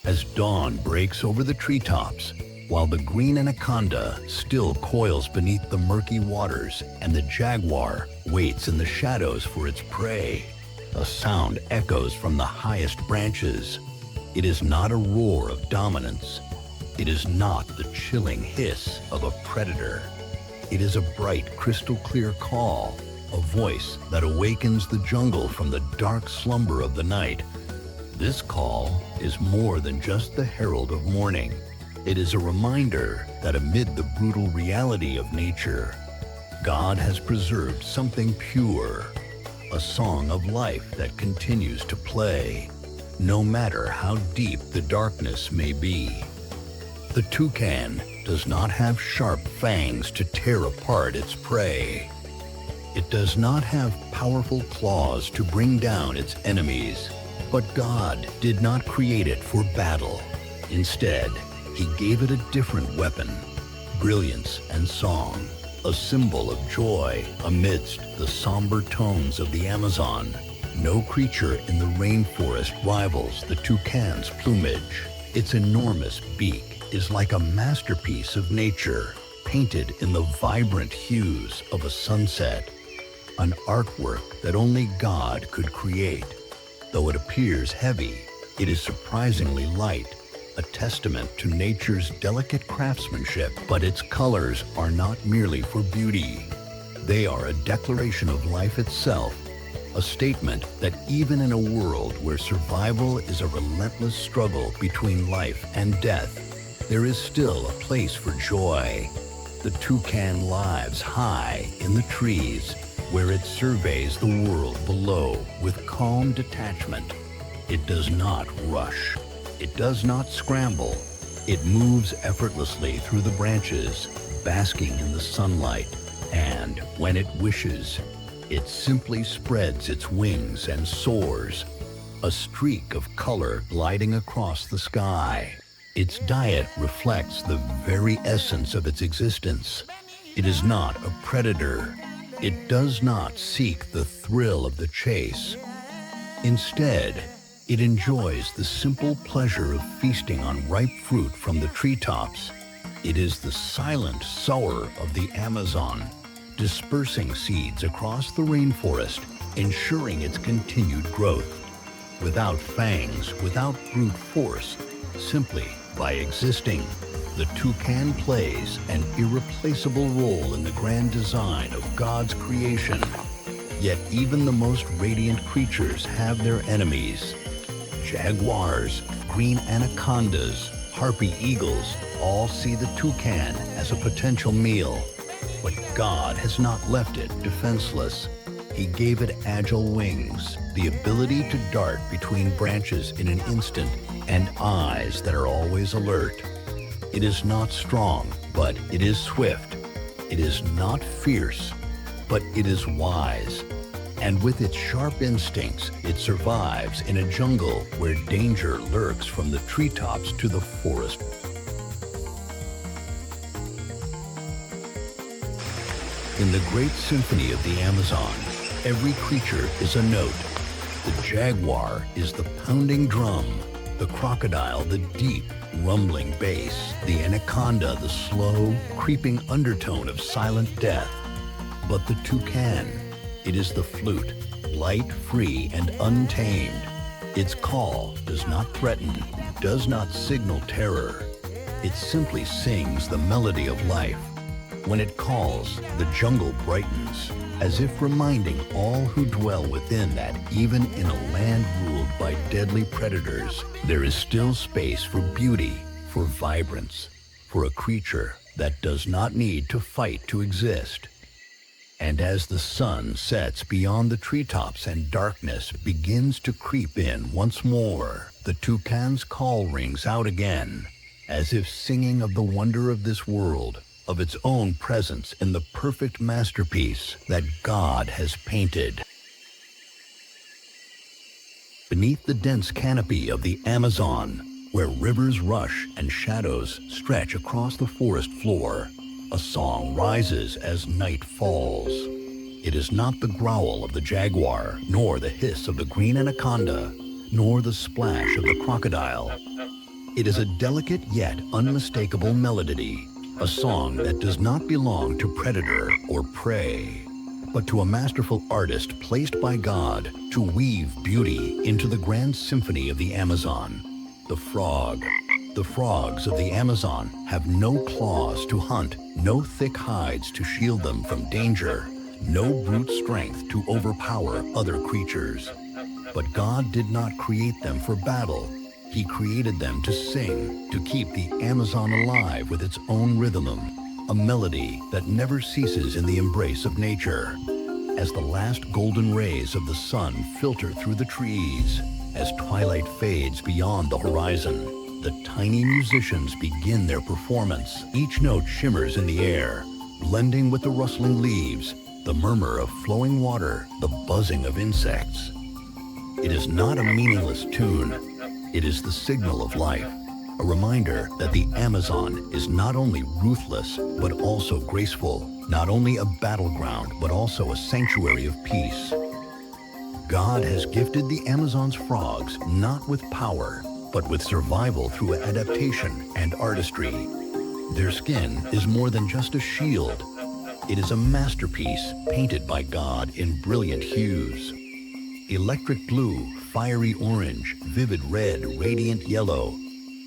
S2: As dawn breaks over the treetops, while the green anaconda still coils beneath the murky waters and the jaguar waits in the shadows for its prey, a sound echoes from the highest branches. It is not a roar of dominance. It is not the chilling hiss of a predator. It is a bright, crystal-clear call, a voice that awakens the jungle from the dark slumber of the night. This call is more than just the herald of morning. It is a reminder that amid the brutal reality of nature, God has preserved something pure, a song of life that continues to play, no matter how deep the darkness may be. The toucan does not have sharp fangs to tear apart its prey. It does not have powerful claws to bring down its enemies. But God did not create it for battle. Instead, He gave it a different weapon, brilliance and song, a symbol of joy amidst the somber tones of the Amazon. No creature in the rainforest rivals the toucan's plumage. Its enormous beak is like a masterpiece of nature, painted in the vibrant hues of a sunset, an artwork that only God could create. Though it appears heavy, it is surprisingly light, a testament to nature's delicate craftsmanship. But its colors are not merely for beauty. They are a declaration of life itself, a statement that even in a world where survival is a relentless struggle between life and death, there is still a place for joy. The toucan lives high in the trees, where it surveys the world below with calm detachment. It does not rush. It does not scramble. It moves effortlessly through the branches, basking in the sunlight. And when it wishes, it simply spreads its wings and soars, a streak of color gliding across the sky. Its diet reflects the very essence of its existence. It is not a predator. It does not seek the thrill of the chase. Instead, it enjoys the simple pleasure of feasting on ripe fruit from the treetops. It is the silent sower of the Amazon, dispersing seeds across the rainforest, ensuring its continued growth. Without fangs, without brute force, simply by existing, the toucan plays an irreplaceable role in the grand design of God's creation. Yet even the most radiant creatures have their enemies. Jaguars, green anacondas, harpy eagles all see the toucan as a potential meal. But God has not left it defenseless. He gave it agile wings, the ability to dart between branches in an instant, and eyes that are always alert. It is not strong, but it is swift. It is not fierce, but it is wise. And with its sharp instincts, it survives in a jungle where danger lurks from the treetops to the forest. In the great symphony of the Amazon, every creature is a note. The jaguar is the pounding drum, the crocodile the deep, rumbling bass, the anaconda the slow, creeping undertone of silent death. But the toucan, it is the flute, light, free, and untamed. Its call does not threaten, does not signal terror. It simply sings the melody of life. When it calls, the jungle brightens, as if reminding all who dwell within that even in a land ruled by deadly predators, there is still space for beauty, for vibrance, for a creature that does not need to fight to exist. And as the sun sets beyond the treetops and darkness begins to creep in once more, the toucan's call rings out again, as if singing of the wonder of this world, of its own presence in the perfect masterpiece that God has painted. Beneath the dense canopy of the Amazon, where rivers rush and shadows stretch across the forest floor, a song rises as night falls. It is not the growl of the jaguar, nor the hiss of the green anaconda, nor the splash of the crocodile. It is a delicate yet unmistakable melody, a song that does not belong to predator or prey, but to a masterful artist placed by God to weave beauty into the grand symphony of the Amazon. The frog. The frogs of the Amazon have no claws to hunt, no thick hides to shield them from danger, no brute strength to overpower other creatures. But God did not create them for battle. He created them to sing, to keep the Amazon alive with its own rhythm, a melody that never ceases in the embrace of nature. As the last golden rays of the sun filter through the trees, as twilight fades beyond the horizon, the tiny musicians begin their performance. Each note shimmers in the air, blending with the rustling leaves, the murmur of flowing water, the buzzing of insects. It is not a meaningless tune. It is the signal of life, a reminder that the Amazon is not only ruthless, but also graceful, not only a battleground, but also a sanctuary of peace. God has gifted the Amazon's frogs not with power, but with survival through adaptation and artistry. Their skin is more than just a shield. It is a masterpiece painted by God in brilliant hues. Electric blue, fiery orange, vivid red, radiant yellow.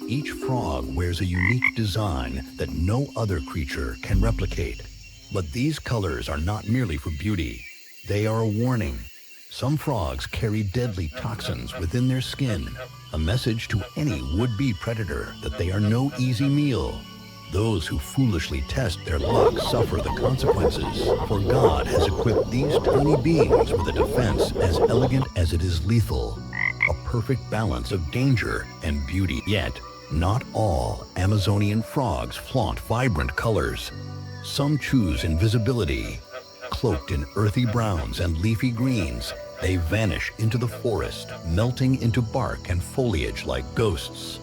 S2: Each frog wears a unique design that no other creature can replicate. But these colors are not merely for beauty. They are a warning. Some frogs carry deadly toxins within their skin, a message to any would-be predator that they are no easy meal. Those who foolishly test their luck suffer the consequences, for God has equipped these tiny beings with a defense as elegant as it is lethal, a perfect balance of danger and beauty. Yet, not all Amazonian frogs flaunt vibrant colors. Some choose invisibility. Cloaked in earthy browns and leafy greens, they vanish into the forest, melting into bark and foliage like ghosts.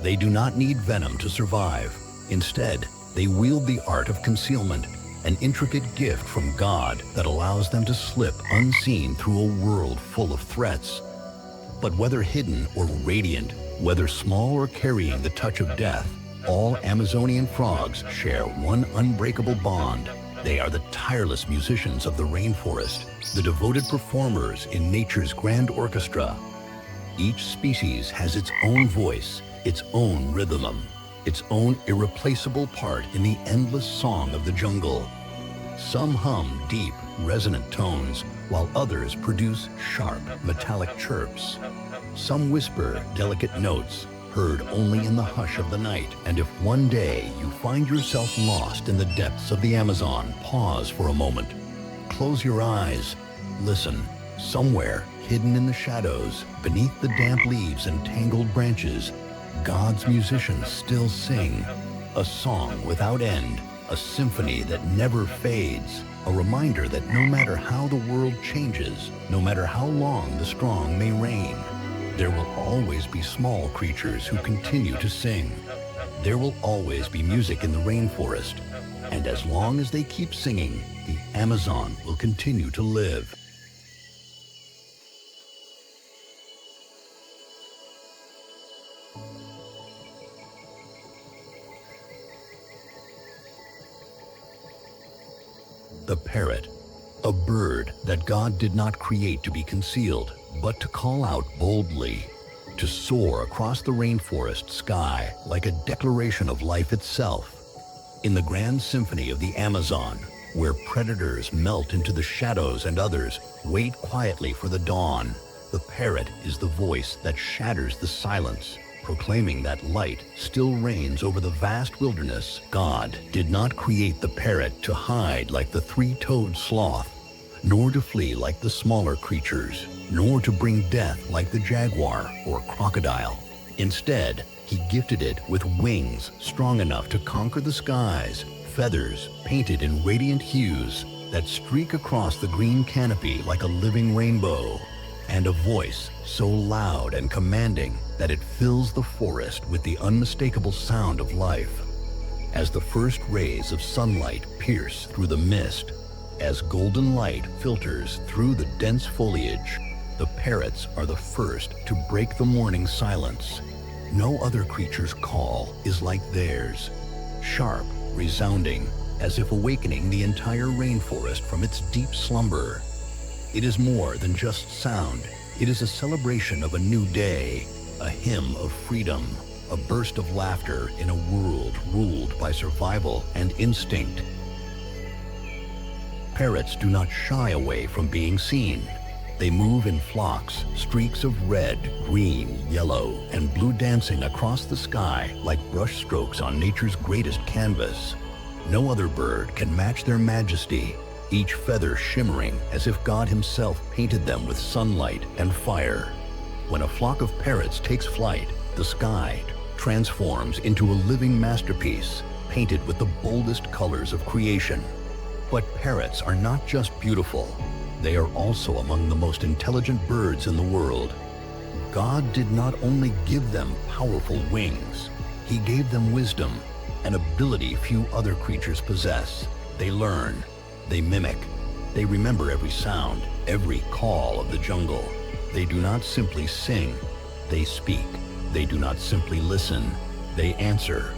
S2: They do not need venom to survive. Instead, they wield the art of concealment, an intricate gift from God that allows them to slip unseen through a world full of threats. But whether hidden or radiant, whether small or carrying the touch of death, all Amazonian frogs share one unbreakable bond. They are the tireless musicians of the rainforest, the devoted performers in nature's grand orchestra. Each species has its own voice, its own rhythm, its own irreplaceable part in the endless song of the jungle. Some hum deep, resonant tones, while others produce sharp, metallic chirps. Some whisper delicate notes, heard only in the hush of the night. And if one day you find yourself lost in the depths of the Amazon, pause for a moment. Close your eyes. Listen. Somewhere, hidden in the shadows, beneath the damp leaves and tangled branches, God's musicians still sing. A song without end, a symphony that never fades, a reminder that no matter how the world changes, no matter how long the strong may reign, there will always be small creatures who continue to sing. There will always be music in the rainforest, and as long as they keep singing, the Amazon will continue to live. The parrot, a bird that God did not create to be concealed, but to call out boldly, to soar across the rainforest sky like a declaration of life itself. In the grand symphony of the Amazon, where predators melt into the shadows and others wait quietly for the dawn, the parrot is the voice that shatters the silence, proclaiming that light still reigns over the vast wilderness. God did not create the parrot to hide like the three-toed sloth, nor to flee like the smaller creatures, nor to bring death like the jaguar or crocodile. Instead, he gifted it with wings strong enough to conquer the skies, feathers painted in radiant hues that streak across the green canopy like a living rainbow, and a voice so loud and commanding that it fills the forest with the unmistakable sound of life. As the first rays of sunlight pierce through the mist, as golden light filters through the dense foliage, the parrots are the first to break the morning silence. No other creature's call is like theirs, sharp, resounding, as if awakening the entire rainforest from its deep slumber. It is more than just sound. It is a celebration of a new day, a hymn of freedom, a burst of laughter in a world ruled by survival and instinct. Parrots do not shy away from being seen. They move in flocks, streaks of red, green, yellow, and blue dancing across the sky like brushstrokes on nature's greatest canvas. No other bird can match their majesty, each feather shimmering as if God himself painted them with sunlight and fire. When a flock of parrots takes flight, the sky transforms into a living masterpiece, painted with the boldest colors of creation. But parrots are not just beautiful. They are also among the most intelligent birds in the world. God did not only give them powerful wings, he gave them wisdom, an ability few other creatures possess. They learn, they mimic, They remember every sound, every call of the jungle. They do not simply sing, they speak. They do not simply listen, they answer.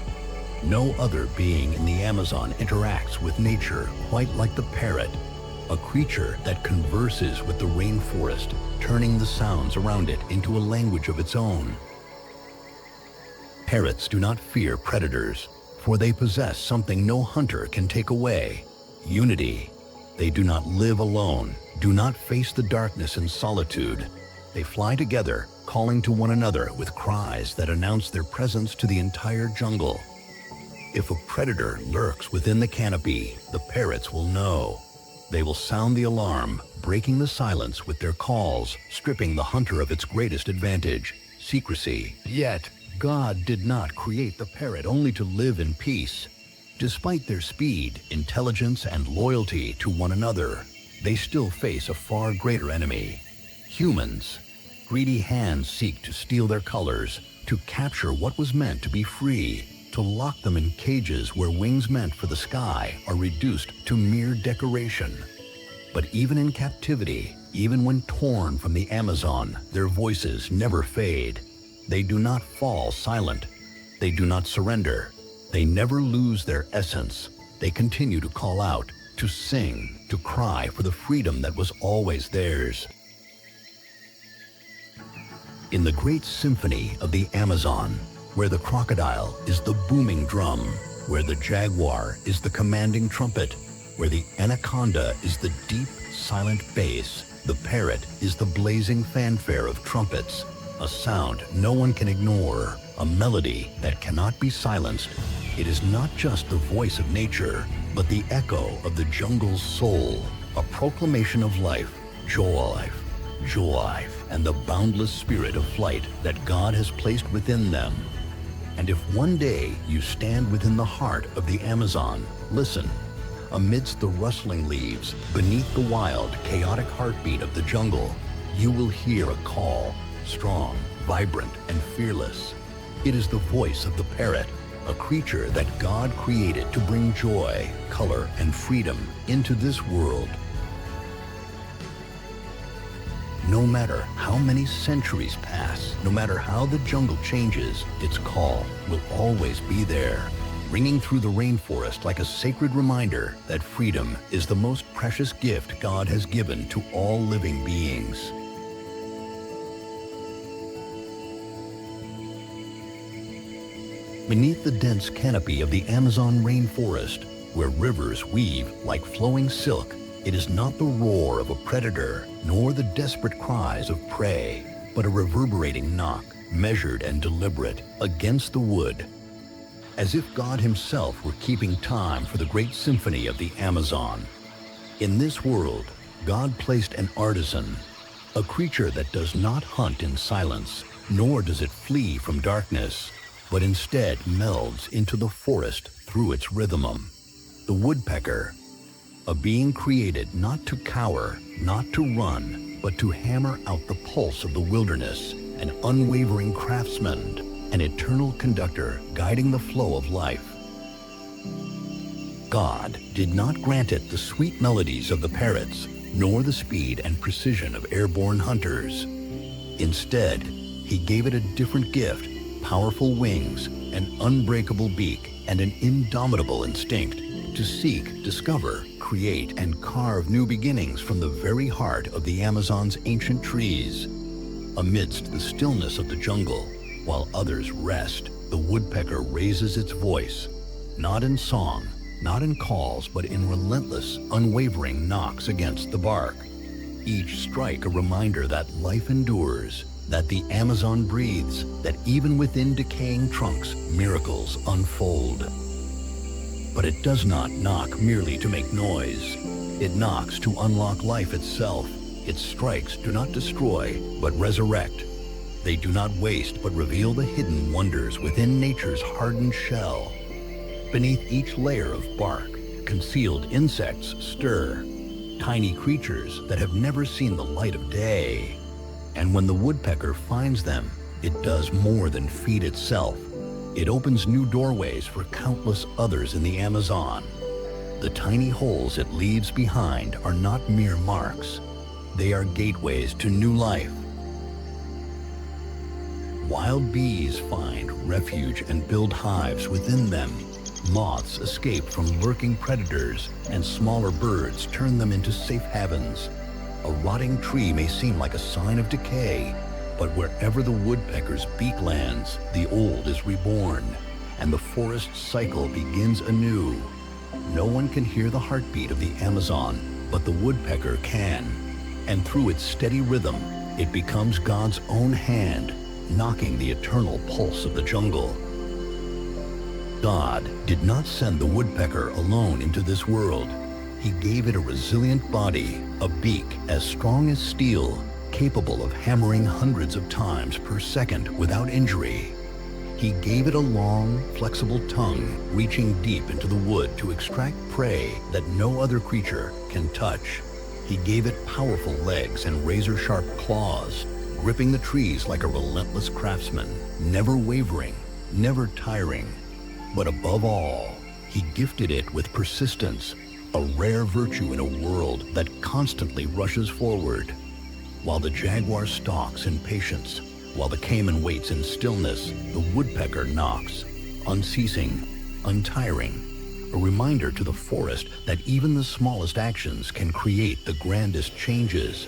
S2: No other being in the Amazon interacts with nature quite like the parrot, a creature that converses with the rainforest, turning the sounds around it into a language of its own. Parrots do not fear predators, for they possess something no hunter can take away: unity. They do not live alone, do not face the darkness and solitude. They fly together, calling to one another with cries that announce their presence to the entire jungle. If a predator lurks within the canopy, the parrots will know. They will sound the alarm, breaking the silence with their calls, stripping the hunter of its greatest advantage: secrecy. Yet, God did not create the parrot only to live in peace. Despite their speed, intelligence, and loyalty to one another, they still face a far greater enemy: humans. Greedy hands seek to steal their colors, to capture what was meant to be free, to lock them in cages where wings meant for the sky are reduced to mere decoration. But even in captivity, even when torn from the Amazon, their voices never fade. They do not fall silent. They do not surrender. They never lose their essence. They continue to call out, to sing, to cry for the freedom that was always theirs. In the great symphony of the Amazon, where the crocodile is the booming drum, where the jaguar is the commanding trumpet, where the anaconda is the deep, silent bass, the parrot is the blazing fanfare of trumpets, a sound no one can ignore, a melody that cannot be silenced. It is not just the voice of nature, but the echo of the jungle's soul, a proclamation of life, joy, and the boundless spirit of flight that God has placed within them. And if one day you stand within the heart of the Amazon, listen. Amidst the rustling leaves, beneath the wild, chaotic heartbeat of the jungle, you will hear a call, strong, vibrant, and fearless. It is the voice of the parrot, a creature that God created to bring joy, color, and freedom into this world. No matter how many centuries pass, no matter how the jungle changes, its call will always be there, ringing through the rainforest like a sacred reminder that freedom is the most precious gift God has given to all living beings. Beneath the dense canopy of the Amazon rainforest, where rivers weave like flowing silk, it is not the roar of a predator, nor the desperate cries of prey, but a reverberating knock, measured and deliberate, against the wood, as if God himself were keeping time for the great symphony of the Amazon. In this world, God placed an artisan, a creature that does not hunt in silence, nor does it flee from darkness, but instead melds into the forest through its rhythm. The woodpecker, a being created not to cower, not to run, but to hammer out the pulse of the wilderness, an unwavering craftsman, an eternal conductor guiding the flow of life. God did not grant it the sweet melodies of the parrots, nor the speed and precision of airborne hunters. Instead, he gave it a different gift: powerful wings, an unbreakable beak, and an indomitable instinct to seek, discover, create, and carve new beginnings from the very heart of the Amazon's ancient trees. Amidst the stillness of the jungle, while others rest, the woodpecker raises its voice, not in song, not in calls, but in relentless, unwavering knocks against the bark. Each strike a reminder that life endures, that the Amazon breathes, that even within decaying trunks, miracles unfold. But it does not knock merely to make noise. It knocks to unlock life itself. Its strikes do not destroy, but resurrect. They do not waste, but reveal the hidden wonders within nature's hardened shell. Beneath each layer of bark, concealed insects stir, tiny creatures that have never seen the light of day. And when the woodpecker finds them, it does more than feed itself. It opens new doorways for countless others in the Amazon. The tiny holes it leaves behind are not mere marks. They are gateways to new life. Wild bees find refuge and build hives within them. Moths escape from lurking predators, and smaller birds turn them into safe havens. A rotting tree may seem like a sign of decay, but wherever the woodpecker's beak lands, the old is reborn, and the forest cycle begins anew. No one can hear the heartbeat of the Amazon, but the woodpecker can. And through its steady rhythm, it becomes God's own hand, knocking the eternal pulse of the jungle. God did not send the woodpecker alone into this world. He gave it a resilient body, a beak as strong as steel, capable of hammering hundreds of times per second without injury. He gave it a long, flexible tongue, reaching deep into the wood to extract prey that no other creature can touch. He gave it powerful legs and razor-sharp claws, gripping the trees like a relentless craftsman, never wavering, never tiring. But above all, he gifted it with persistence, a rare virtue in a world that constantly rushes forward. While the jaguar stalks in patience, while the caiman waits in stillness, the woodpecker knocks, unceasing, untiring, a reminder to the forest that even the smallest actions can create the grandest changes.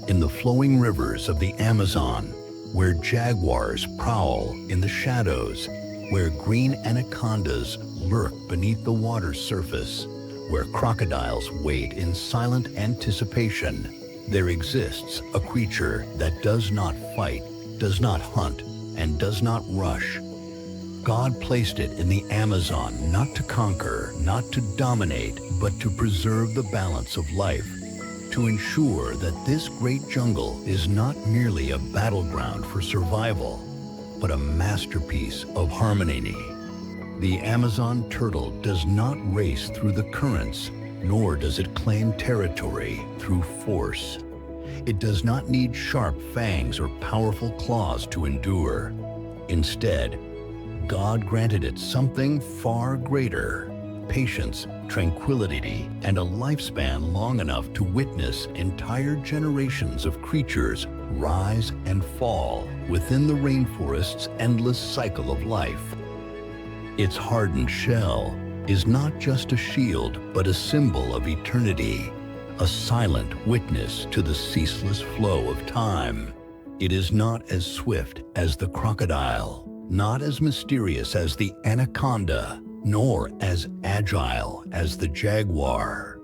S2: In the flowing rivers of the Amazon, where jaguars prowl in the shadows, where green anacondas lurk beneath the water's surface, where crocodiles wait in silent anticipation, there exists a creature that does not fight, does not hunt, and does not rush. God placed it in the Amazon not to conquer, not to dominate, but to preserve the balance of life, to ensure that this great jungle is not merely a battleground for survival, but a masterpiece of harmony. The Amazon turtle does not race through the currents, nor does it claim territory through force. It does not need sharp fangs or powerful claws to endure. Instead, God granted it something far greater: patience, tranquility, and a lifespan long enough to witness entire generations of creatures rise and fall within the rainforest's endless cycle of life. Its hardened shell is not just a shield, but a symbol of eternity, a silent witness to the ceaseless flow of time. It is not as swift as the crocodile, not as mysterious as the anaconda, nor as agile as the jaguar.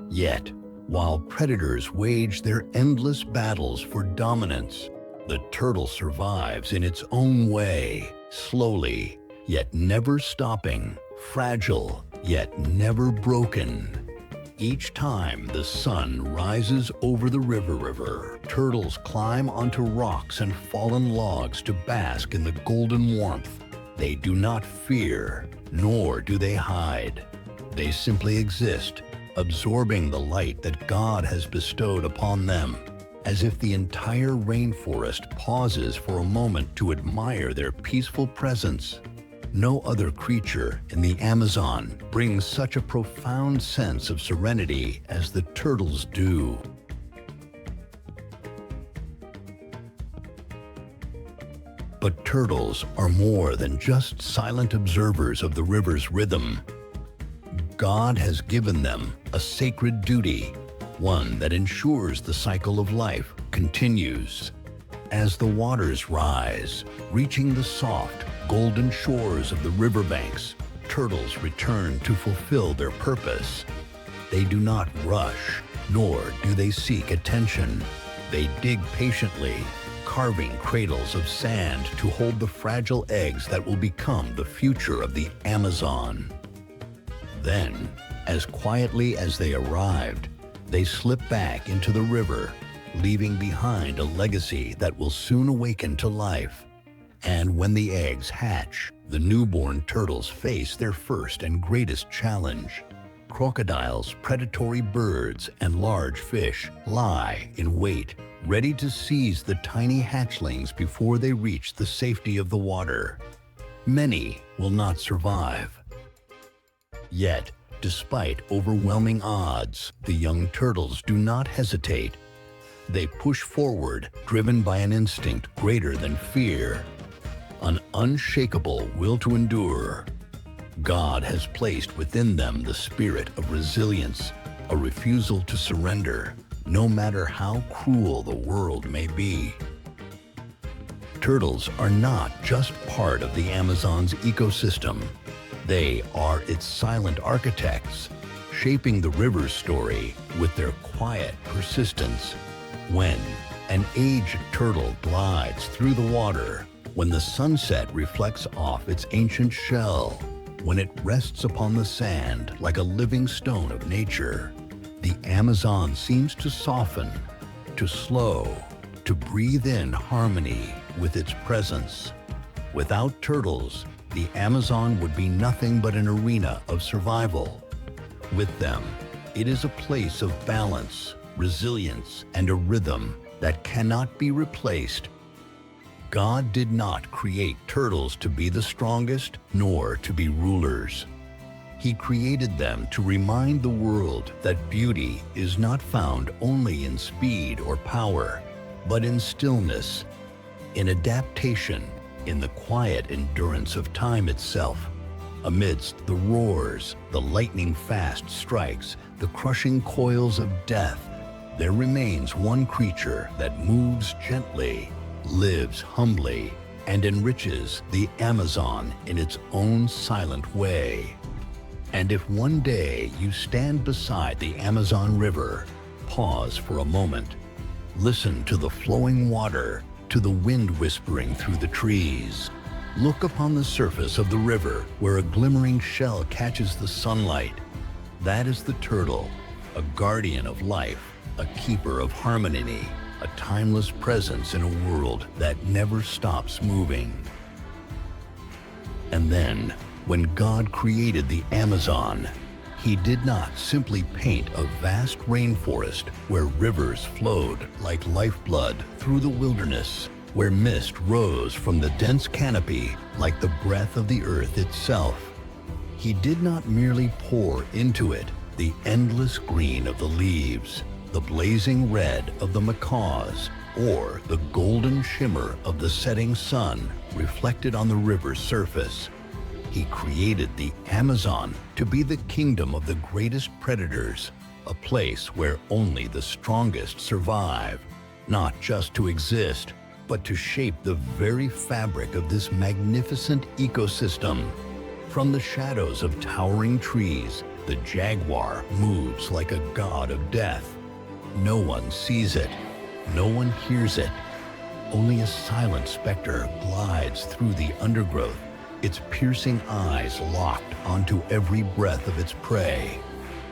S2: Yet, while predators wage their endless battles for dominance, the turtle survives in its own way, slowly, yet never stopping, fragile, yet never broken. Each time the sun rises over the river, turtles climb onto rocks and fallen logs to bask in the golden warmth. They do not fear, nor do they hide. They simply exist, absorbing the light that God has bestowed upon them, as if the entire rainforest pauses for a moment to admire their peaceful presence. No other creature in the Amazon brings such a profound sense of serenity as the turtles do. But turtles are more than just silent observers of the river's rhythm. God has given them a sacred duty, one that ensures the cycle of life continues. As the waters rise, reaching the soft, golden shores of the riverbanks, turtles return to fulfill their purpose. They do not rush, nor do they seek attention. They dig patiently, carving cradles of sand to hold the fragile eggs that will become the future of the Amazon. Then, as quietly as they arrived, they slip back into the river, leaving behind a legacy that will soon awaken to life. And when the eggs hatch, the newborn turtles face their first and greatest challenge. Crocodiles, predatory birds, and large fish lie in wait, ready to seize the tiny hatchlings before they reach the safety of the water. Many will not survive. Yet, despite overwhelming odds, the young turtles do not hesitate. They push forward, driven by an instinct greater than fear, an unshakable will to endure. God has placed within them the spirit of resilience, a refusal to surrender, no matter how cruel the world may be. Turtles are not just part of the Amazon's ecosystem. They are its silent architects, shaping the river's story with their quiet persistence. When an aged turtle glides through the water, when the sunset reflects off its ancient shell, when it rests upon the sand like a living stone of nature, the Amazon seems to soften, to slow, to breathe in harmony with its presence. Without turtles, the Amazon would be nothing but an arena of survival. With them, it is a place of balance, resilience, and a rhythm that cannot be replaced. God did not create turtles to be the strongest, nor to be rulers. He created them to remind the world that beauty is not found only in speed or power, but in stillness, in adaptation, in the quiet endurance of time itself. Amidst the roars, the lightning-fast strikes, the crushing coils of death, there remains one creature that moves gently, lives humbly, and enriches the Amazon in its own silent way. And if one day you stand beside the Amazon River, pause for a moment. Listen to the flowing water, to the wind whispering through the trees. Look upon the surface of the river where a glimmering shell catches the sunlight. That is the turtle, a guardian of life, a keeper of harmony, a timeless presence in a world that never stops moving. And then, when God created the Amazon, He did not simply paint a vast rainforest where rivers flowed like lifeblood through the wilderness, where mist rose from the dense canopy like the breath of the earth itself. He did not merely pour into it the endless green of the leaves, the blazing red of the macaws, or the golden shimmer of the setting sun reflected on the river's surface. He created the Amazon to be the kingdom of the greatest predators, a place where only the strongest survive, not just to exist, but to shape the very fabric of this magnificent ecosystem. From the shadows of towering trees, the jaguar moves like a god of death. No one sees it, no one hears it. Only a silent specter glides through the undergrowth, its piercing eyes locked onto every breath of its prey.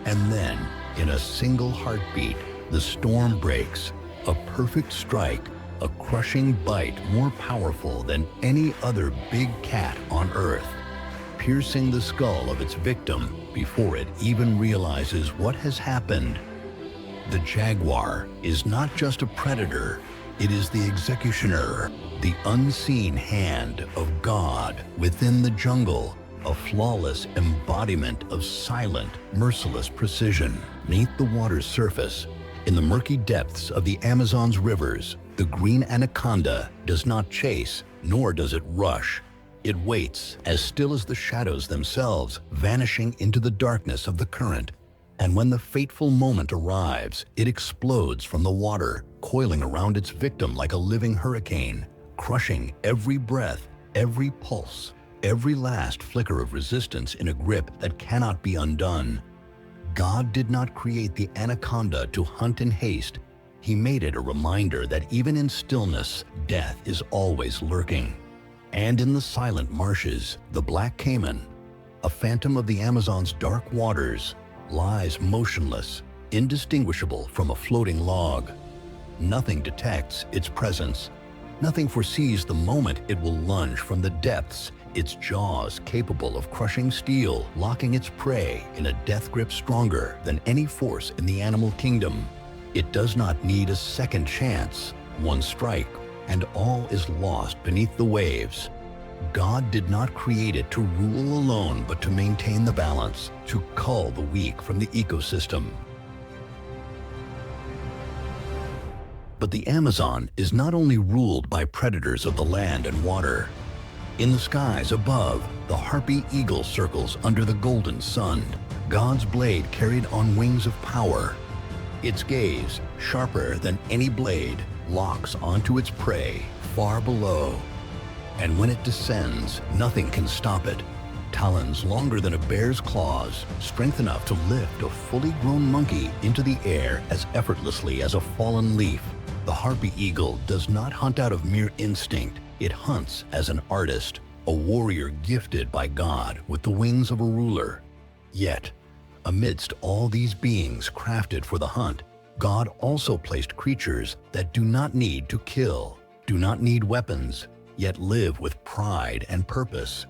S2: And then, in a single heartbeat, the storm breaks, a perfect strike, a crushing bite more powerful than any other big cat on Earth, piercing the skull of its victim before it even realizes what has happened. The jaguar is not just a predator, it is the executioner, the unseen hand of God within the jungle, a flawless embodiment of silent, merciless precision. Beneath the water's surface, in the murky depths of the Amazon's rivers, the green anaconda does not chase, nor does it rush. It waits, as still as the shadows themselves, vanishing into the darkness of the current. And when the fateful moment arrives, it explodes from the water, coiling around its victim like a living hurricane, crushing every breath, every pulse, every last flicker of resistance in a grip that cannot be undone. God did not create the anaconda to hunt in haste. He made it a reminder that even in stillness, death is always lurking. And in the silent marshes, the black caiman, a phantom of the Amazon's dark waters, lies motionless, indistinguishable from a floating log. Nothing detects its presence. Nothing foresees the moment it will lunge from the depths, its jaws capable of crushing steel, locking its prey in a death grip stronger than any force in the animal kingdom. It does not need a second chance. One strike, and all is lost beneath the waves. God did not create it to rule alone, but to maintain the balance, to cull the weak from the ecosystem. But the Amazon is not only ruled by predators of the land and water. In the skies above, the harpy eagle circles under the golden sun. God's blade carried on wings of power. Its gaze, sharper than any blade, locks onto its prey far below. And when it descends, nothing can stop it. Talons longer than a bear's claws, strength enough to lift a fully grown monkey into the air as effortlessly as a fallen leaf. The harpy eagle does not hunt out of mere instinct. It hunts as an artist, a warrior gifted by God with the wings of a ruler. Yet, amidst all these beings crafted for the hunt, God also placed creatures that do not need to kill, do not need weapons, yet live with pride and purpose.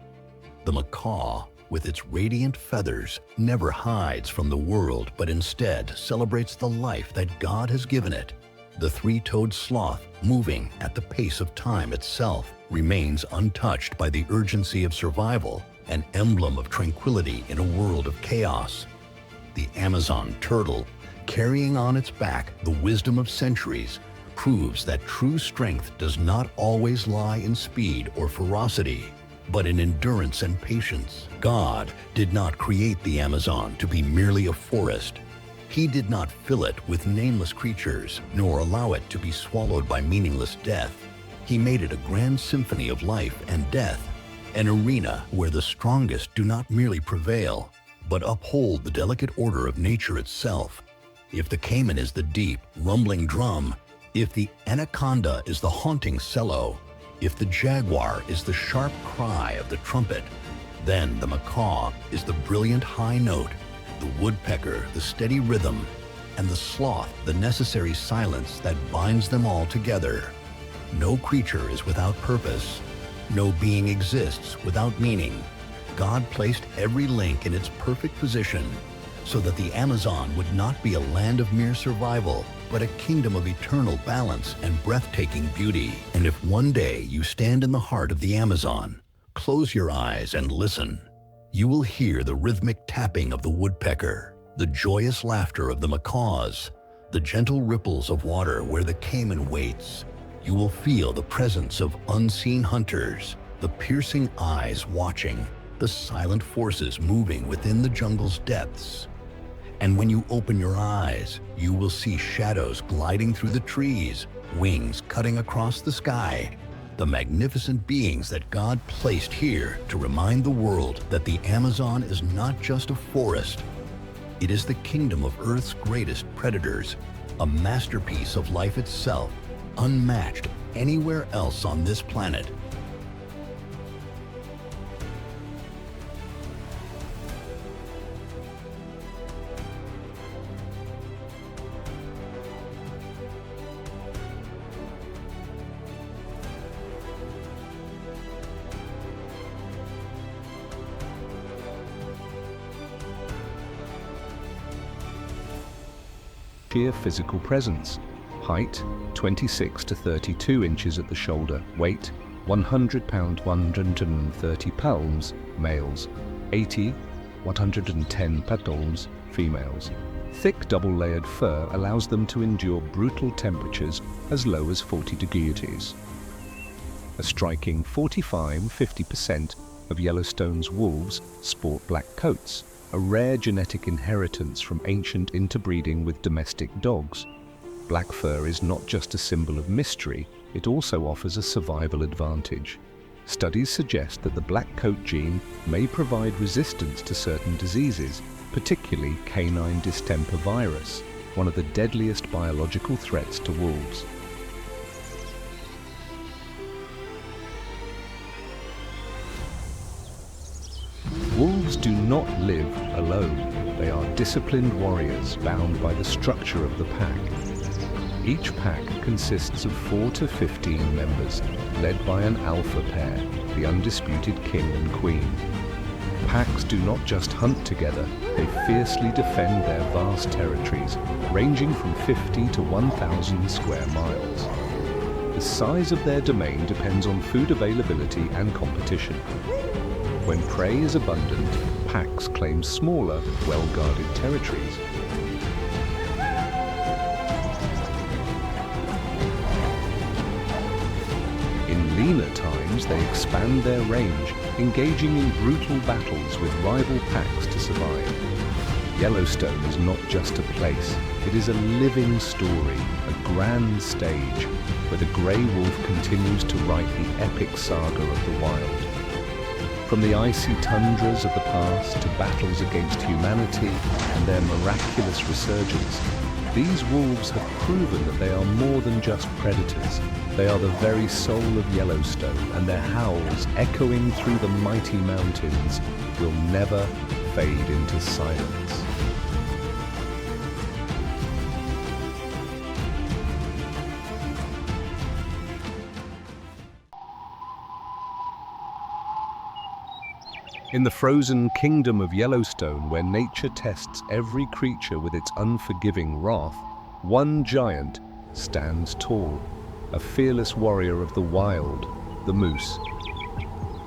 S2: The macaw, with its radiant feathers, never hides from the world, but instead celebrates the life that God has given it. The three-toed sloth, moving at the pace of time itself, remains untouched by the urgency of survival, an emblem of tranquility in a world of chaos. The Amazon turtle, carrying on its back the wisdom of centuries, proves that true strength does not always lie in speed or ferocity, but in endurance and patience. God did not create the Amazon to be merely a forest. He did not fill it with nameless creatures, nor allow it to be swallowed by meaningless death. He made it a grand symphony of life and death, an arena where the strongest do not merely prevail, but uphold the delicate order of nature itself. If the caiman is the deep, rumbling drum, if the anaconda is the haunting cello, if the jaguar is the sharp cry of the trumpet, then the macaw is the brilliant high note, the woodpecker the steady rhythm, and the sloth the necessary silence that binds them all together. No creature is without purpose. No being exists without meaning. God placed every link in its perfect position so that the Amazon would not be a land of mere survival, but a kingdom of eternal balance and breathtaking beauty. And if one day you stand in the heart of the Amazon, close your eyes and listen. You will hear the rhythmic tapping of the woodpecker, the joyous laughter of the macaws, the gentle ripples of water where the caiman waits. You will feel the presence of unseen hunters, the piercing eyes watching, the silent forces moving within the jungle's depths. And when you open your eyes, you will see shadows gliding through the trees, wings cutting across the sky, the magnificent beings that God placed here to remind the world that the Amazon is not just a forest. It is the kingdom of Earth's greatest predators, a masterpiece of life itself, unmatched anywhere else on this planet.
S1: Sheer physical presence. Height 26 to 32 inches at the shoulder. Weight 100 pound 130 palms males, 80 110 patons females. Thick double-layered fur allows them to endure brutal temperatures as low as 40 degrees. A striking 45–50% of Yellowstone's wolves sport black coats, a rare genetic inheritance from ancient interbreeding with domestic dogs. Black fur is not just a symbol of mystery, it also offers a survival advantage. Studies suggest that the black coat gene may provide resistance to certain diseases, particularly canine distemper virus, one of the deadliest biological threats to wolves. Wolves do not live alone. They are disciplined warriors bound by the structure of the pack. Each pack consists of 4 to 15 members, led by an alpha pair, the undisputed king and queen. Packs do not just hunt together, they fiercely defend their vast territories, ranging from 50 to 1,000 square miles. The size of their domain depends on food availability and competition. When prey is abundant, packs claim smaller, well-guarded territories. In leaner times, they expand their range, engaging in brutal battles with rival packs to survive. Yellowstone is not just a place, it is a living story, a grand stage, where the grey wolf continues to write the epic saga of the wild. From the icy tundras of the past to battles against humanity and their miraculous resurgence, these wolves have proven that they are more than just predators. They are the very soul of Yellowstone, and their howls, echoing through the mighty mountains, will never fade into silence. In the frozen kingdom of Yellowstone, where nature tests every creature with its unforgiving wrath, one giant stands tall, a fearless warrior of the wild, the moose.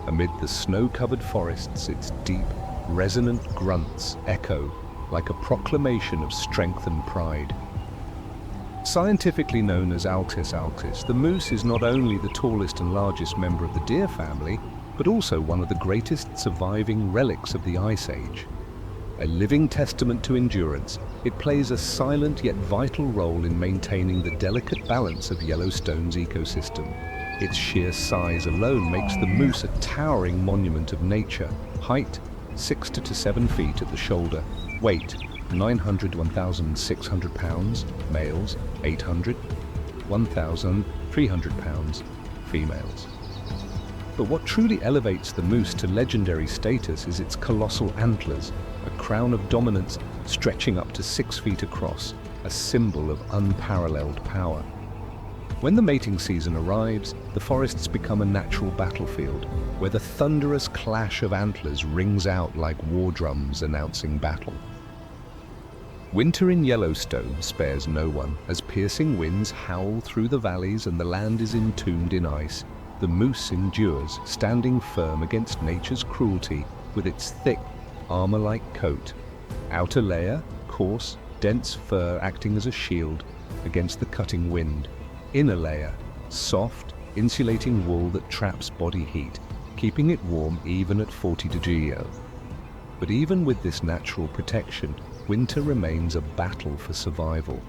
S1: Amid the snow-covered forests, its deep, resonant grunts echo like a proclamation of strength and pride. Scientifically known as Altis altis, the moose is not only the tallest and largest member of the deer family, but also one of the greatest surviving relics of the Ice Age. A living testament to endurance, it plays a silent yet vital role in maintaining the delicate balance of Yellowstone's ecosystem. Its sheer size alone makes the moose a towering monument of nature. Height, 6 to 7 feet at the shoulder. Weight, 900 to 1,600 pounds, males, 800, 1,300 pounds, females. But what truly elevates the moose to legendary status is its colossal antlers, a crown of dominance stretching up to 6 feet across, a symbol of unparalleled power. When the mating season arrives, the forests become a natural battlefield, where the thunderous clash of antlers rings out like war drums announcing battle. Winter in Yellowstone spares no one, as piercing winds howl through the valleys and the land is entombed in ice. The moose endures, standing firm against nature's cruelty with its thick, armor-like coat. Outer layer, coarse, dense fur acting as a shield against the cutting wind. Inner layer, soft, insulating wool that traps body heat, keeping it warm even at 40 degrees. But even with this natural protection, winter remains a battle for survival.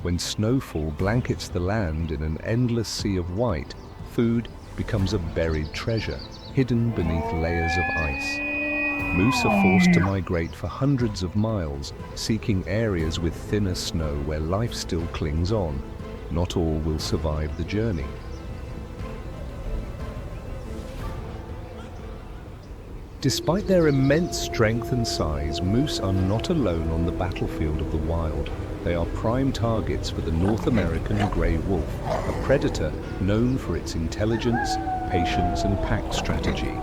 S1: When snowfall blankets the land in an endless sea of white, food becomes a buried treasure, hidden beneath layers of ice. Moose are forced to migrate for hundreds of miles, seeking areas with thinner snow where life still clings on. Not all will survive the journey. Despite their immense strength and size, moose are not alone on the battlefield of the wild. They are prime targets for the North American grey wolf, a predator known for its intelligence, patience, and pack strategy.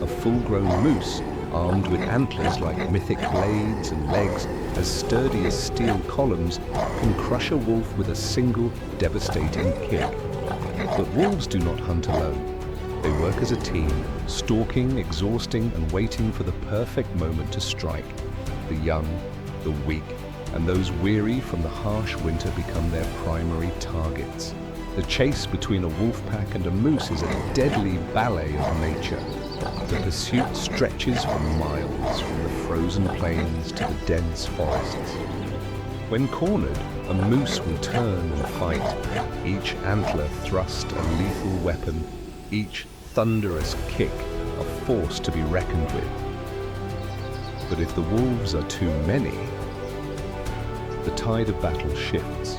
S1: A full-grown moose, armed with antlers like mythic blades and legs as sturdy as steel columns, can crush a wolf with a single devastating kick. But wolves do not hunt alone. They work as a team, stalking, exhausting, and waiting for the perfect moment to strike. The young, the weak, and those weary from the harsh winter become their primary targets. The chase between a wolf pack and a moose is a deadly ballet of nature. The pursuit stretches for miles, from the frozen plains to the dense forests. When cornered, a moose will turn and fight, each antler thrust a lethal weapon, each thunderous kick a force to be reckoned with. But if the wolves are too many, the tide of battle shifts.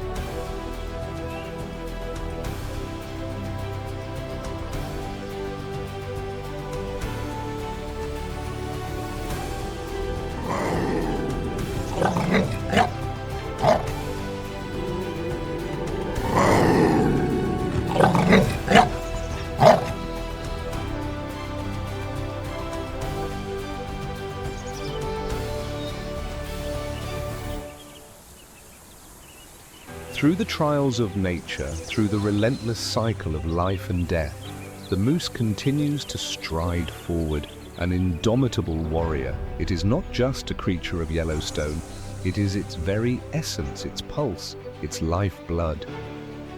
S1: Through the trials of nature, through the relentless cycle of life and death, the moose continues to stride forward, an indomitable warrior. It is not just a creature of Yellowstone, it is its very essence, its pulse, its lifeblood.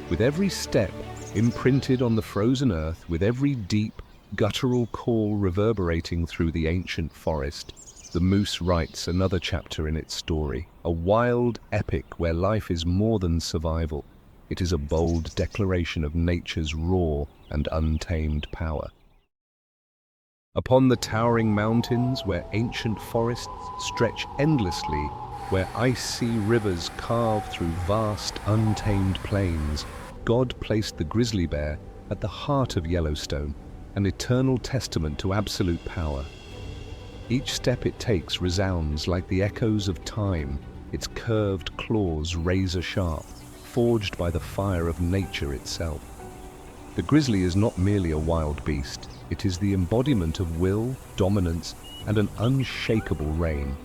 S1: With every step imprinted on the frozen earth, with every deep, guttural call reverberating through the ancient forest, the moose writes another chapter in its story, a wild epic where life is more than survival. It is a bold declaration of nature's raw and untamed power. Upon the towering mountains where ancient forests stretch endlessly, where icy rivers carve through vast, untamed plains, God placed the grizzly bear at the heart of Yellowstone, an eternal testament to absolute power. Each step it takes resounds like the echoes of time, its curved claws razor-sharp, forged by the fire of nature itself. The grizzly is not merely a wild beast, it is the embodiment of will, dominance, and an unshakable reign.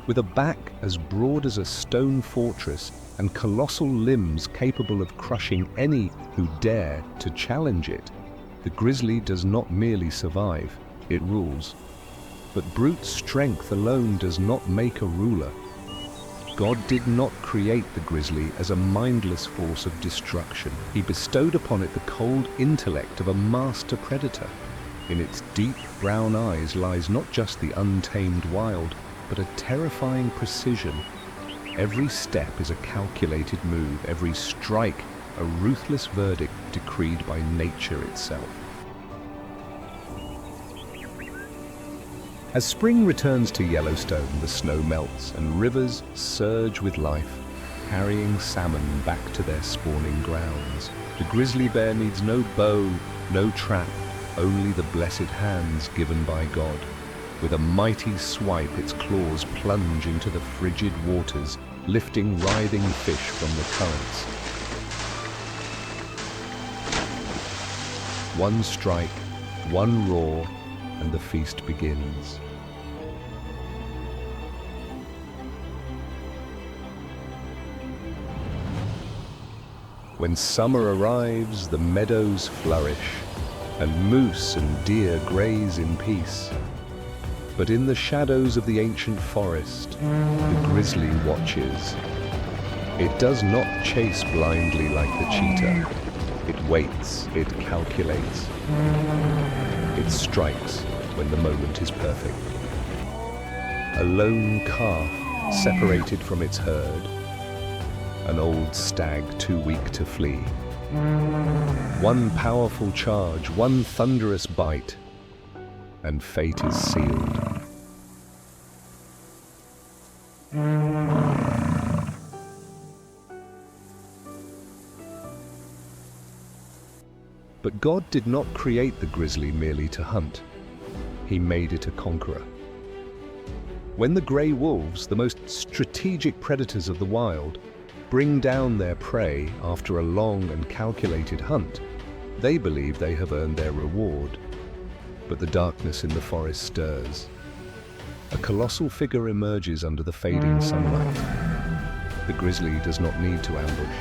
S1: With a back as broad as a stone fortress and colossal limbs capable of crushing any who dare to challenge it, the grizzly does not merely survive, it rules. But brute strength alone does not make a ruler. God did not create the grizzly as a mindless force of destruction. He bestowed upon it the cold intellect of a master predator. In its deep brown eyes lies not just the untamed wild, but a terrifying precision. Every step is a calculated move, every strike a ruthless verdict decreed by nature itself. As spring returns to Yellowstone, the snow melts and rivers surge with life, carrying salmon back to their spawning grounds. The grizzly bear needs no bow, no trap, only the blessed hands given by God. With a mighty swipe, its claws plunge into the frigid waters, lifting writhing fish from the currents. One strike, one roar, and the feast begins. When summer arrives, the meadows flourish, and moose and deer graze in peace. But in the shadows of the ancient forest, the grizzly watches. It does not chase blindly like the cheetah. It waits, it calculates. It strikes when the moment is perfect. A lone calf separated from its herd. An old stag too weak to flee. One powerful charge, one thunderous bite, and fate is sealed. But God did not create the grizzly merely to hunt. He made it a conqueror. When the grey wolves, the most strategic predators of the wild, bring down their prey after a long and calculated hunt, they believe they have earned their reward. But the darkness in the forest stirs. A colossal figure emerges under the fading sunlight. The grizzly does not need to ambush.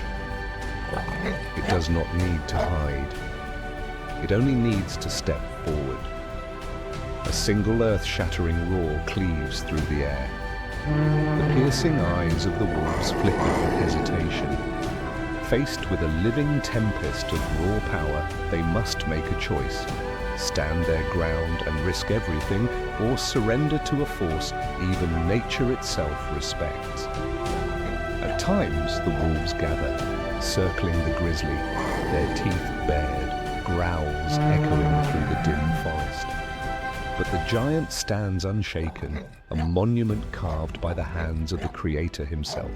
S1: It does not need to hide. It only needs to step forward. A single earth-shattering roar cleaves through the air. The piercing eyes of the wolves flicker with hesitation. Faced with a living tempest of raw power, they must make a choice. Stand their ground and risk everything, or surrender to a force even nature itself respects. At times, the wolves gather, circling the grizzly, their teeth bared, growls echoing through the dim forest. But the giant stands unshaken, a monument carved by the hands of the Creator himself.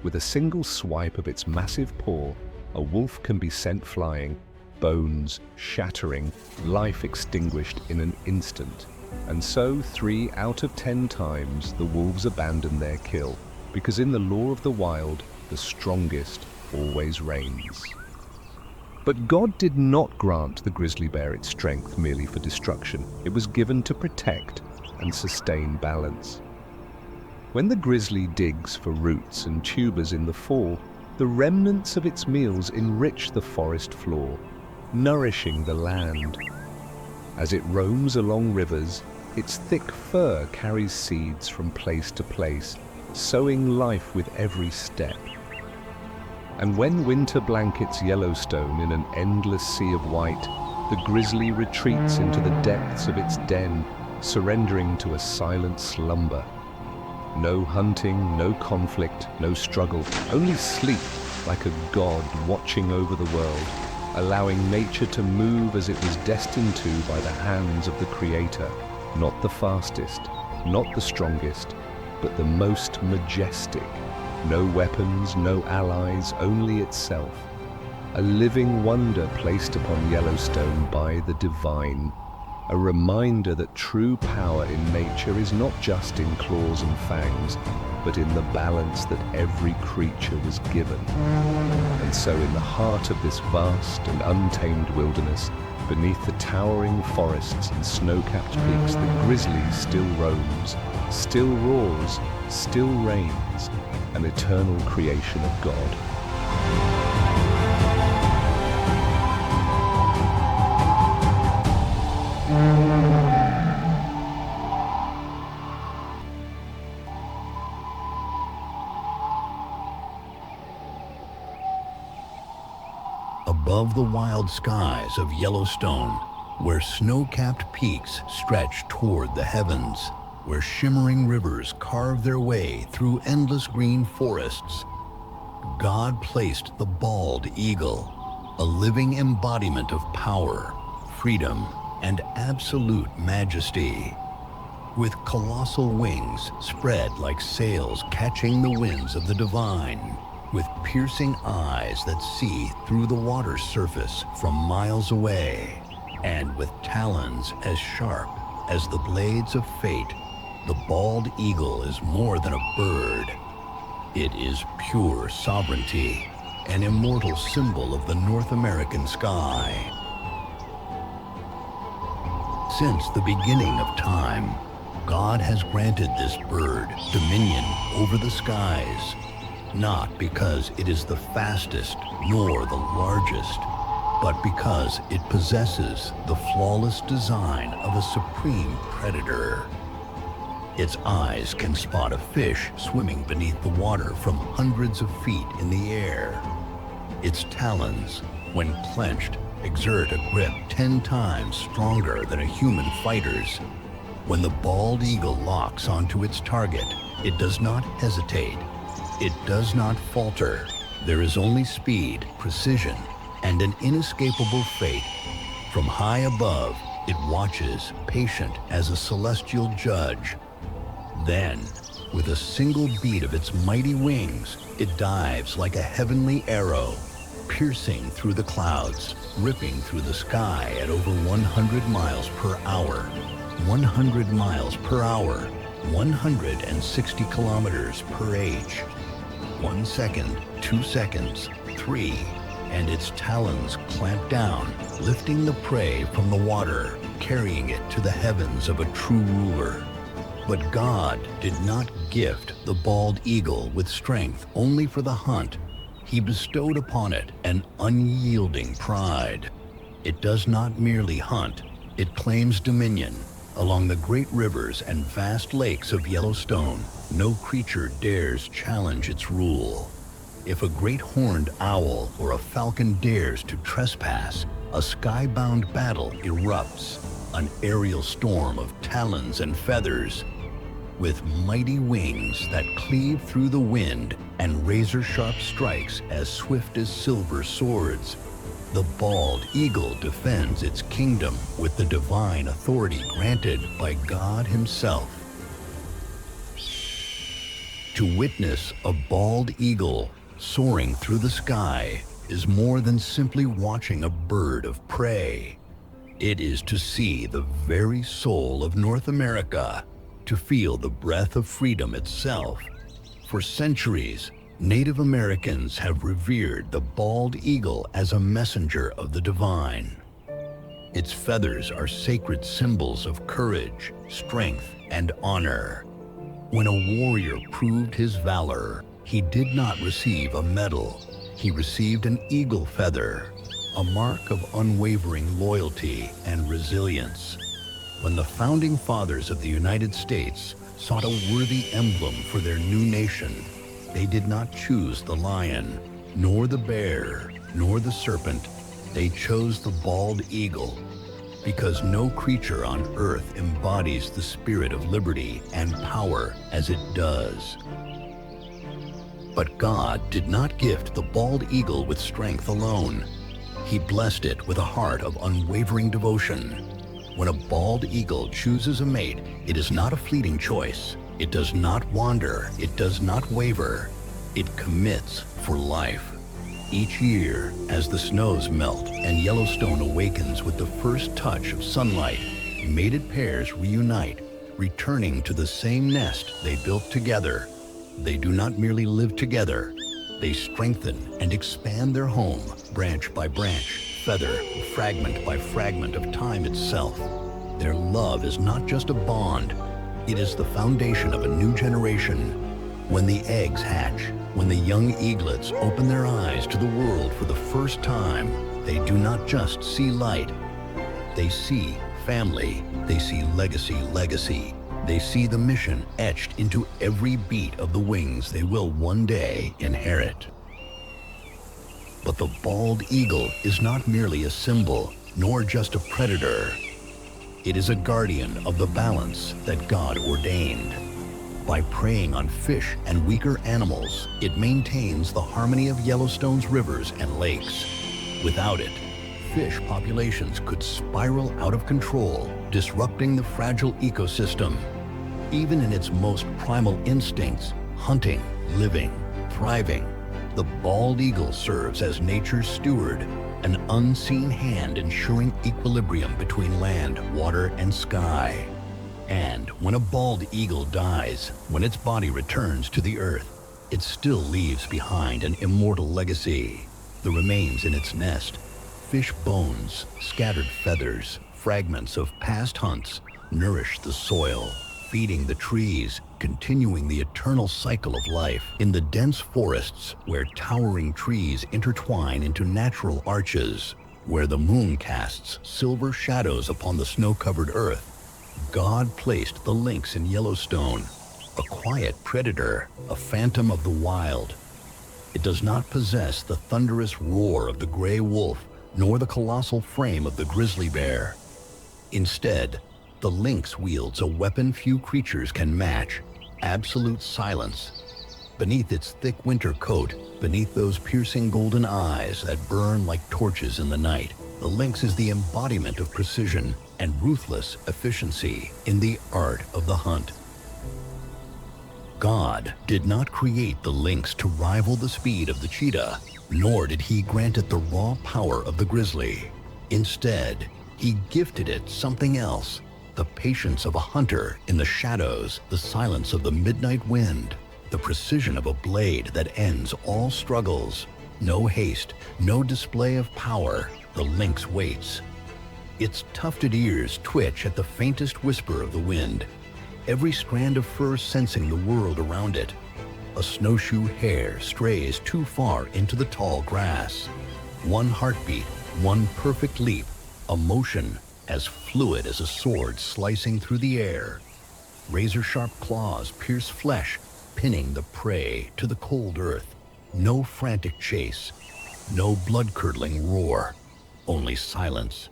S1: With a single swipe of its massive paw, a wolf can be sent flying, bones shattering, life extinguished in an instant. And so 3 out of 10 times the wolves abandon their kill, because in the law of the wild, the strongest always reigns. But God did not grant the grizzly bear its strength merely for destruction. It was given to protect and sustain balance. When the grizzly digs for roots and tubers in the fall, The remnants of its meals enrich the forest floor, nourishing the land. As it roams along rivers, its thick fur carries seeds from place to place, sowing life with every step. And when winter blankets Yellowstone in an endless sea of white, the grizzly retreats into the depths of its den, surrendering to a silent slumber. No hunting, no conflict, no struggle, only sleep like a god watching over the world, allowing nature to move as it was destined to by the hands of the Creator. Not the fastest, not the strongest, but the most majestic. No weapons, no allies, only itself. A living wonder placed upon Yellowstone by the divine. A reminder that true power in nature is not just in claws and fangs, but in the balance that every creature was given. And so in the heart of this vast and untamed wilderness, beneath the towering forests and snow-capped peaks, the grizzly still roams, still roars, still reigns, an eternal creation of God.
S2: Above the wild skies of Yellowstone, where snow-capped peaks stretch toward the heavens, where shimmering rivers carve their way through endless green forests, God placed the bald eagle, a living embodiment of power, freedom, and absolute majesty. With colossal wings spread like sails catching the winds of the divine, with piercing eyes that see through the water's surface from miles away, and with talons as sharp as the blades of fate, the bald eagle is more than a bird. It is pure sovereignty, an immortal symbol of the North American sky. Since the beginning of time, God has granted this bird dominion over the skies, not because it is the fastest nor the largest, but because it possesses the flawless design of a supreme predator. Its eyes can spot a fish swimming beneath the water from hundreds of feet in the air. Its talons, when clenched, exert a grip 10 times stronger than a human fighter's. When the bald eagle locks onto its target, it does not hesitate. It does not falter. There is only speed, precision, and an inescapable fate. From high above, it watches, patient as a celestial judge. Then, with a single beat of its mighty wings, it dives like a heavenly arrow, piercing through the clouds, ripping through the sky at over 100 miles per hour. 100 miles per hour, 160 kilometers per h. 1 second, 2 seconds, 3, and its talons clamp down, lifting the prey from the water, carrying it to the heavens of a true ruler. But God did not gift the bald eagle with strength only for the hunt. He bestowed upon it an unyielding pride. It does not merely hunt, it claims dominion. Along the great rivers and vast lakes of Yellowstone, no creature dares challenge its rule. If a great horned owl or a falcon dares to trespass, a skybound battle erupts, an aerial storm of talons and feathers. With mighty wings that cleave through the wind and razor-sharp strikes as swift as silver swords, the bald eagle defends its kingdom with the divine authority granted by God Himself. To witness a bald eagle soaring through the sky is more than simply watching a bird of prey. It is to see the very soul of North America, to feel the breath of freedom itself. For centuries, Native Americans have revered the bald eagle as a messenger of the divine. Its feathers are sacred symbols of courage, strength, and honor. When a warrior proved his valor, He did not receive a medal. He received an eagle feather, a mark of unwavering loyalty and resilience. When the founding fathers of the United States sought a worthy emblem for their new nation, they did not choose the lion, nor the bear, nor the serpent. They chose the bald eagle, because no creature on earth embodies the spirit of liberty and power as it does. But God did not gift the bald eagle with strength alone. He blessed it with a heart of unwavering devotion. When a bald eagle chooses a mate, it is not a fleeting choice. It does not wander. It does not waver. It commits for life. Each year, as the snows melt and Yellowstone awakens with the first touch of sunlight, mated pairs reunite, returning to the same nest they built together. They do not merely live together. They strengthen and expand their home, branch by branch, feather, fragment by fragment of time itself. Their love is not just a bond. It is the foundation of a new generation. When the eggs hatch, when the young eaglets open their eyes to the world for the first time, they do not just see light. They see family. They see legacy. They see the mission etched into every beat of the wings they will one day inherit. But the bald eagle is not merely a symbol, nor just a predator. It is a guardian of the balance that God ordained. By preying on fish and weaker animals, it maintains the harmony of Yellowstone's rivers and lakes. Without it, fish populations could spiral out of control, disrupting the fragile ecosystem. Even in its most primal instincts, hunting, living, thriving, the bald eagle serves as nature's steward, an unseen hand ensuring equilibrium between land, water, and sky. And when a bald eagle dies, when its body returns to the earth, it still leaves behind an immortal legacy. The remains in its nest, fish bones, scattered feathers, fragments of past hunts, nourish the soil, feeding the trees, continuing the eternal cycle of life. In the dense forests where towering trees intertwine into natural arches, where the moon casts silver shadows upon the snow-covered earth, God placed the lynx in Yellowstone, a quiet predator, a phantom of the wild. It does not possess the thunderous roar of the gray wolf, nor the colossal frame of the grizzly bear. Instead, the lynx wields a weapon few creatures can match: absolute silence. Beneath its thick winter coat, beneath those piercing golden eyes that burn like torches in the night, the lynx is the embodiment of precision and ruthless efficiency in the art of the hunt. God did not create the lynx to rival the speed of the cheetah, nor did he grant it the raw power of the grizzly. Instead, he gifted it something else: the patience of a hunter in the shadows, the silence of the midnight wind, the precision of a blade that ends all struggles. No haste, no display of power. The lynx waits. Its tufted ears twitch at the faintest whisper of the wind, every strand of fur sensing the world around it. A snowshoe hare strays too far into the tall grass. One heartbeat, one perfect leap, a motion as fluid as a sword slicing through the air. Razor-sharp claws pierce flesh, pinning the prey to the cold earth. No frantic chase, no blood-curdling roar, only silence.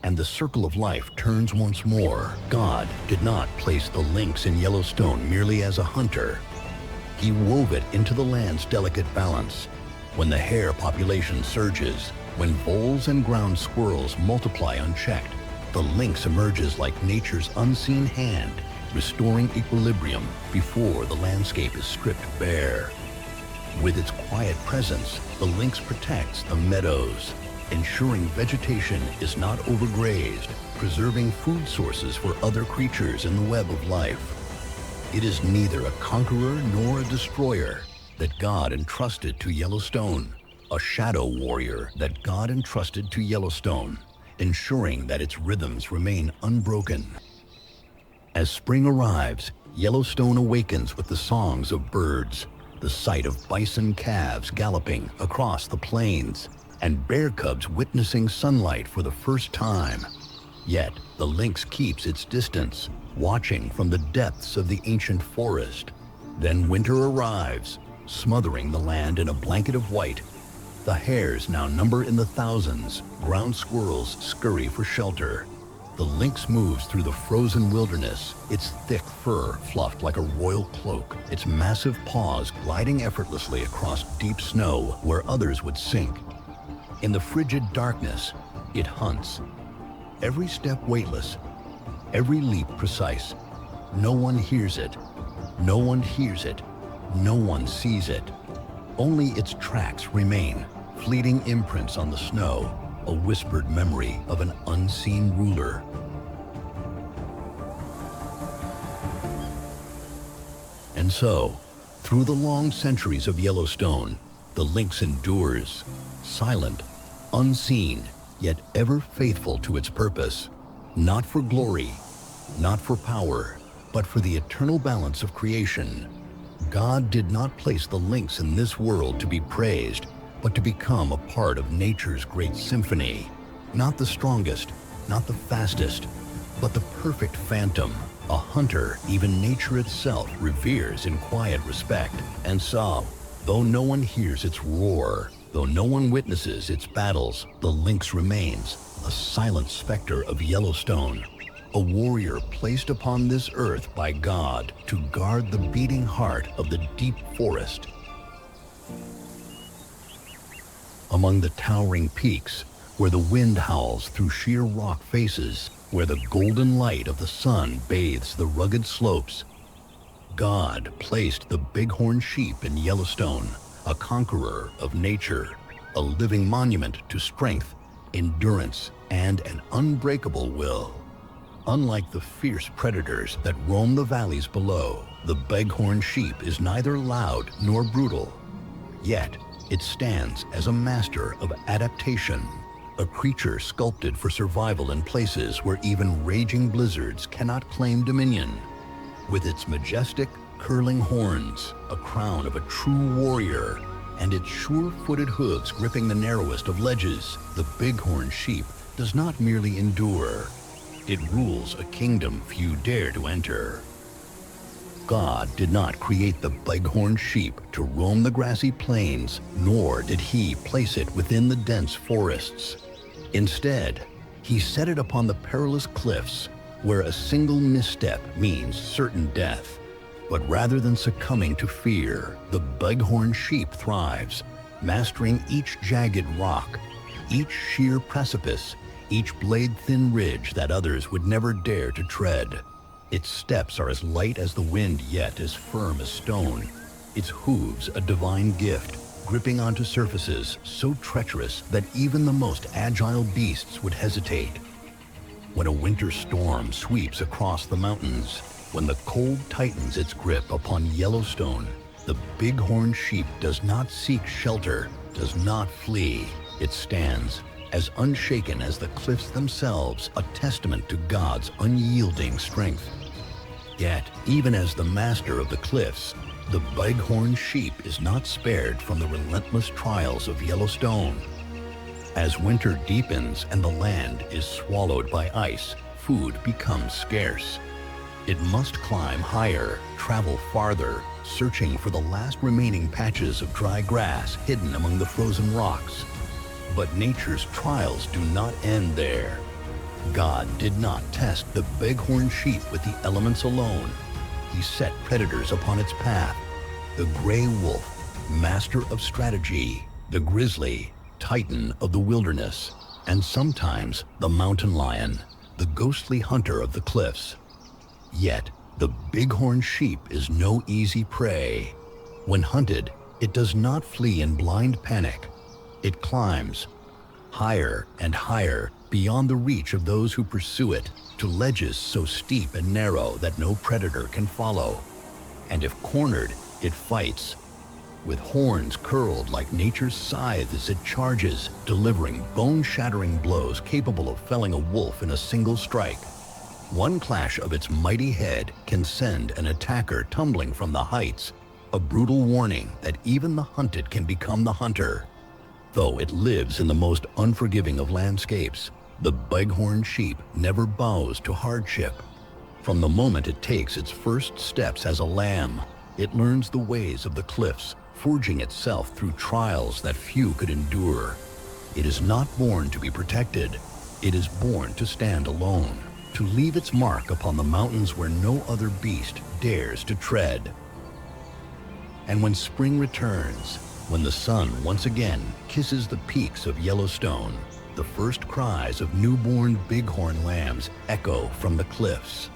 S2: And the circle of life turns once more. God did not place the lynx in Yellowstone merely as a hunter. He wove it into the land's delicate balance. When the hare population surges, when voles and ground squirrels multiply unchecked, the lynx emerges like nature's unseen hand, restoring equilibrium before the landscape is stripped bare. With its quiet presence, the lynx protects the meadows, ensuring vegetation is not overgrazed, preserving food sources for other creatures in the web of life. It is neither a conqueror nor a destroyer that God entrusted to Yellowstone, a shadow warrior that God entrusted to Yellowstone, ensuring that its rhythms remain unbroken. As spring arrives, Yellowstone awakens with the songs of birds, the sight of bison calves galloping across the plains, and bear cubs witnessing sunlight for the first time. Yet, the lynx keeps its distance, watching from the depths of the ancient forest. Then winter arrives, smothering the land in a blanket of white. The hares now number in the thousands. Ground squirrels scurry for shelter. The lynx moves through the frozen wilderness, its thick fur fluffed like a royal cloak, its massive paws gliding effortlessly across deep snow where others would sink. In the frigid darkness, it hunts. Every step weightless, every leap precise. No one hears it. No one hears it. No one sees it. Only its tracks remain, fleeting imprints on the snow, a whispered memory of an unseen ruler. And so, through the long centuries of Yellowstone, the lynx endures, silent, unseen, yet ever faithful to its purpose, not for glory, not for power, but for the eternal balance of creation. God did not place the lynx in this world to be praised, but to become a part of nature's great symphony. Not the strongest, not the fastest, but the perfect phantom, a hunter even nature itself reveres in quiet respect. And so, though no one hears its roar, though no one witnesses its battles, the lynx remains, a silent specter of Yellowstone, a warrior placed upon this earth by God to guard the beating heart of the deep forest. Among the towering peaks, where the wind howls through sheer rock faces, where the golden light of the sun bathes the rugged slopes, God placed the bighorn sheep in Yellowstone, a conqueror of nature, a living monument to strength, endurance, and an unbreakable will. Unlike the fierce predators that roam the valleys below, the bighorn sheep is neither loud nor brutal. Yet, it stands as a master of adaptation, a creature sculpted for survival in places where even raging blizzards cannot claim dominion. With its majestic, curling horns, a crown of a true warrior, and its sure-footed hooves gripping the narrowest of ledges, the bighorn sheep does not merely endure. It rules a kingdom few dare to enter. God did not create the bighorn sheep to roam the grassy plains, nor did he place it within the dense forests. Instead, he set it upon the perilous cliffs, where a single misstep means certain death. But rather than succumbing to fear, the bighorn sheep thrives, mastering each jagged rock, each sheer precipice, each blade-thin ridge that others would never dare to tread. Its steps are as light as the wind, yet as firm as stone. Its hooves a divine gift, gripping onto surfaces so treacherous that even the most agile beasts would hesitate. When a winter storm sweeps across the mountains, when the cold tightens its grip upon Yellowstone, the bighorn sheep does not seek shelter, does not flee. It stands, as unshaken as the cliffs themselves, a testament to God's unyielding strength. Yet, even as the master of the cliffs, the bighorn sheep is not spared from the relentless trials of Yellowstone. As winter deepens and the land is swallowed by ice, food becomes scarce. It must climb higher, travel farther, searching for the last remaining patches of dry grass hidden among the frozen rocks. But nature's trials do not end there. God did not test the bighorn sheep with the elements alone. He set predators upon its path. The gray wolf, master of strategy, the grizzly, titan of the wilderness, and sometimes the mountain lion, the ghostly hunter of the cliffs. Yet, the bighorn sheep is no easy prey. When hunted, it does not flee in blind panic. It climbs higher and higher beyond the reach of those who pursue it, to ledges so steep and narrow that no predator can follow. And if cornered, it fights. With horns curled like nature's scythes, it charges, delivering bone-shattering blows capable of felling a wolf in a single strike. One clash of its mighty head can send an attacker tumbling from the heights, a brutal warning that even the hunted can become the hunter. Though it lives in the most unforgiving of landscapes, the bighorn sheep never bows to hardship. From the moment it takes its first steps as a lamb, it learns the ways of the cliffs, forging itself through trials that few could endure. It is not born to be protected. It is born to stand alone, to leave its mark upon the mountains where no other beast dares to tread. And when spring returns, when the sun once again kisses the peaks of Yellowstone, the first cries of newborn bighorn lambs echo from the cliffs.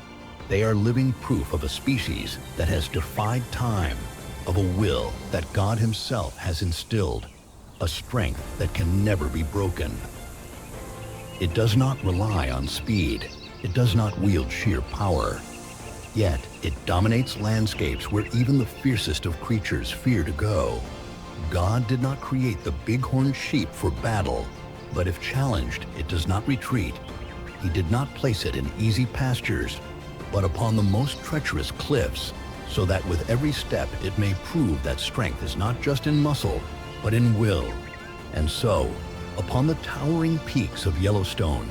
S2: They are living proof of a species that has defied time, of a will that God Himself has instilled, a strength that can never be broken. It does not rely on speed. It does not wield sheer power. Yet it dominates landscapes where even the fiercest of creatures fear to go. God did not create the bighorn sheep for battle, but if challenged, it does not retreat. He did not place it in easy pastures, but upon the most treacherous cliffs, so that with every step it may prove that strength is not just in muscle, but in will. And so, upon the towering peaks of Yellowstone,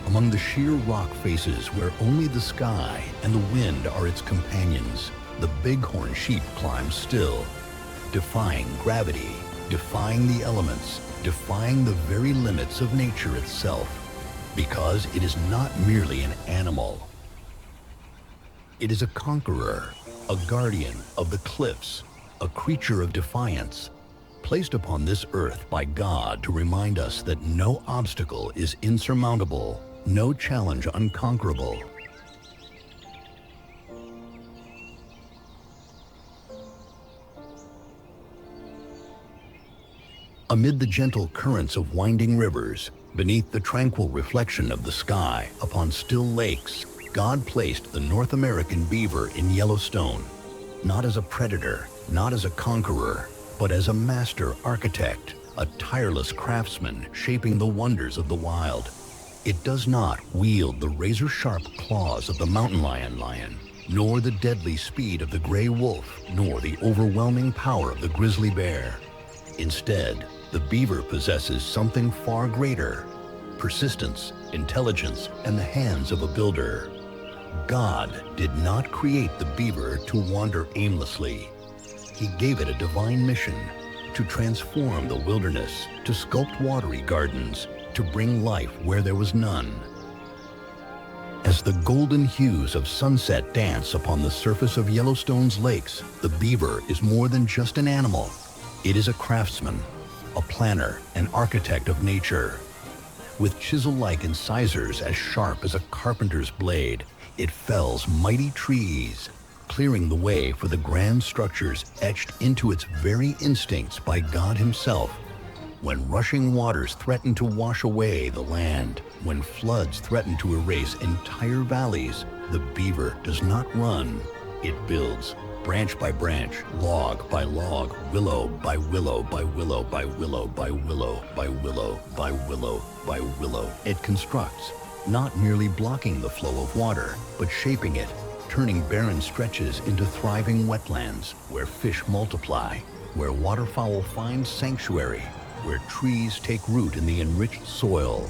S2: among the sheer rock faces where only the sky and the wind are its companions, the bighorn sheep climbs still, defying gravity, defying the elements, defying the very limits of nature itself, because it is not merely an animal. It is a conqueror, a guardian of the cliffs, a creature of defiance, placed upon this earth by God to remind us that no obstacle is insurmountable, no challenge unconquerable. Amid the gentle currents of winding rivers, beneath the tranquil reflection of the sky upon still lakes, God placed the North American beaver in Yellowstone, not as a predator, not as a conqueror, but as a master architect, a tireless craftsman shaping the wonders of the wild. It does not wield the razor-sharp claws of the mountain lion, nor the deadly speed of the gray wolf, nor the overwhelming power of the grizzly bear. Instead, the beaver possesses something far greater: persistence, intelligence, and the hands of a builder. God did not create the beaver to wander aimlessly. He gave it a divine mission: to transform the wilderness, to sculpt watery gardens, to bring life where there was none. As the golden hues of sunset dance upon the surface of Yellowstone's lakes, the beaver is more than just an animal. It is a craftsman, a planner, an architect of nature. With chisel-like incisors as sharp as a carpenter's blade, it fells mighty trees, clearing the way for the grand structures etched into its very instincts by God Himself. When rushing waters threaten to wash away the land, when floods threaten to erase entire valleys, the beaver does not run. It builds, branch by branch, log by log, willow by willow by willow by willow by willow by willow by willow by willow. It constructs, not merely blocking the flow of water, but shaping it, turning barren stretches into thriving wetlands where fish multiply, where waterfowl find sanctuary, where trees take root in the enriched soil.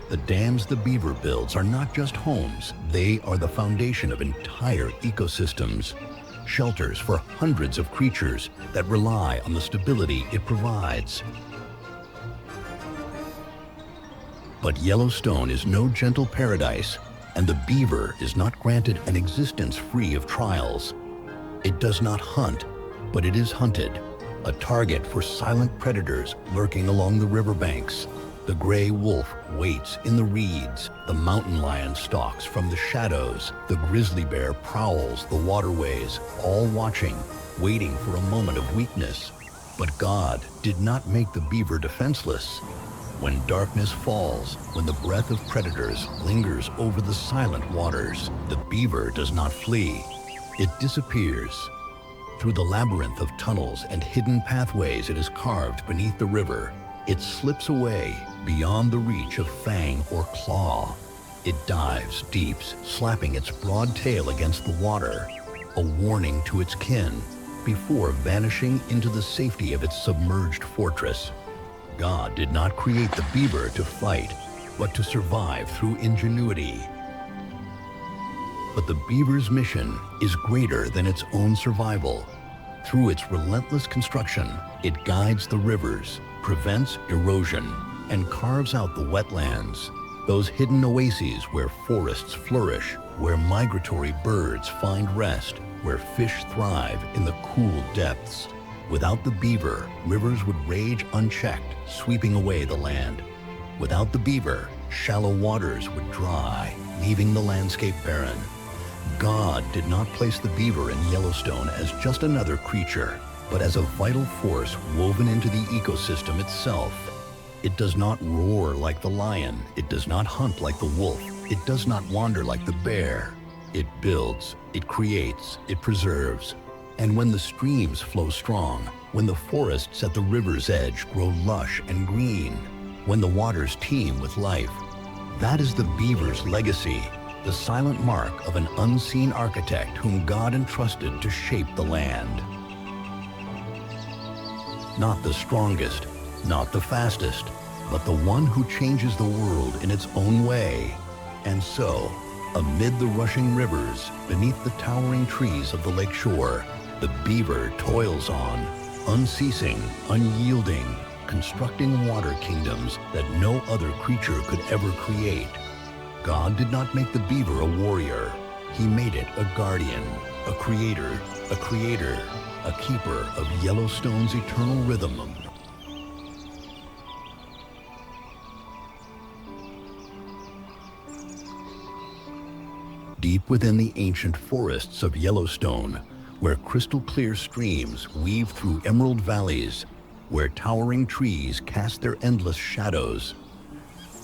S2: The dams the beaver builds are not just homes, they are the foundation of entire ecosystems, shelters for hundreds of creatures that rely on the stability it provides. But Yellowstone is no gentle paradise, and the beaver is not granted an existence free of trials. It does not hunt, but it is hunted, a target for silent predators lurking along the riverbanks. The gray wolf waits in the reeds, the mountain lion stalks from the shadows, the grizzly bear prowls the waterways, all watching, waiting for a moment of weakness. But God did not make the beaver defenseless. When darkness falls, when the breath of predators lingers over the silent waters, the beaver does not flee. It disappears. Through the labyrinth of tunnels and hidden pathways it has carved beneath the river, it slips away beyond the reach of fang or claw. It dives deep, slapping its broad tail against the water, a warning to its kin. before vanishing into the safety of its submerged fortress. God did not create the beaver to fight, but to survive through ingenuity. But the beaver's mission is greater than its own survival. Through its relentless construction, it guides the rivers, prevents erosion, and carves out the wetlands, those hidden oases where forests flourish, where migratory birds find rest, where fish thrive in the cool depths. Without the beaver, rivers would rage unchecked, sweeping away the land. Without the beaver, shallow waters would dry, leaving the landscape barren. God did not place the beaver in Yellowstone as just another creature, but as a vital force woven into the ecosystem itself. It does not roar like the lion. It does not hunt like the wolf. It does not wander like the bear. It builds, it creates, it preserves. And when the streams flow strong, when the forests at the river's edge grow lush and green, when the waters teem with life, that is the beaver's legacy, the silent mark of an unseen architect whom God entrusted to shape the land. Not the strongest, not the fastest, but the one who changes the world in its own way. And so, amid the rushing rivers, beneath the towering trees of the lakeshore, the beaver toils on, unceasing, unyielding, constructing water kingdoms that no other creature could ever create. God did not make the beaver a warrior. He made it a guardian, a creator, a keeper of Yellowstone's eternal rhythm. Deep within the ancient forests of Yellowstone, where crystal-clear streams weave through emerald valleys, where towering trees cast their endless shadows,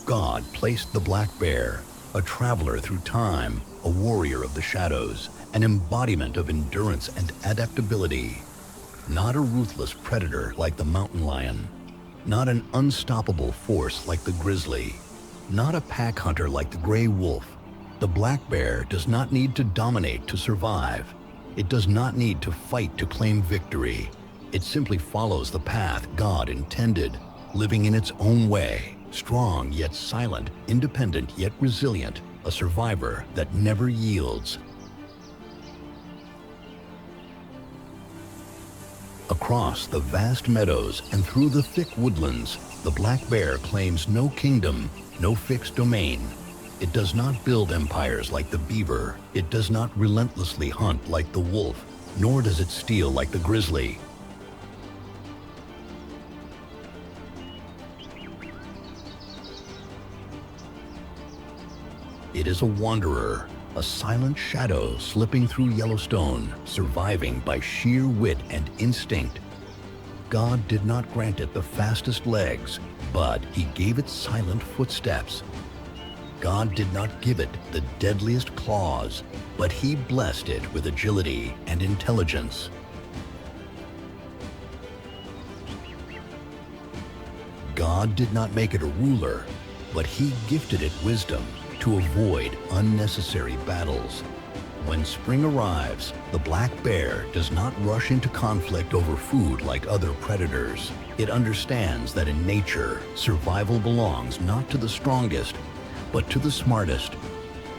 S2: God placed the black bear, a traveler through time, a warrior of the shadows, an embodiment of endurance and adaptability. Not a ruthless predator like the mountain lion, not an unstoppable force like the grizzly, not a pack hunter like the gray wolf. The black bear does not need to dominate to survive. It does not need to fight to claim victory. It simply follows the path God intended, living in its own way, strong yet silent, independent yet resilient, a survivor that never yields. Across the vast meadows and through the thick woodlands, the black bear claims no kingdom, no fixed domain. It does not build empires like the beaver. It does not relentlessly hunt like the wolf, nor does it steal like the grizzly. It is a wanderer, a silent shadow slipping through Yellowstone, surviving by sheer wit and instinct. God did not grant it the fastest legs, but He gave it silent footsteps. God did not give it the deadliest claws, but He blessed it with agility and intelligence. God did not make it a ruler, but He gifted it wisdom to avoid unnecessary battles. When spring arrives, the black bear does not rush into conflict over food like other predators. It understands that in nature, survival belongs not to the strongest, but to the smartest.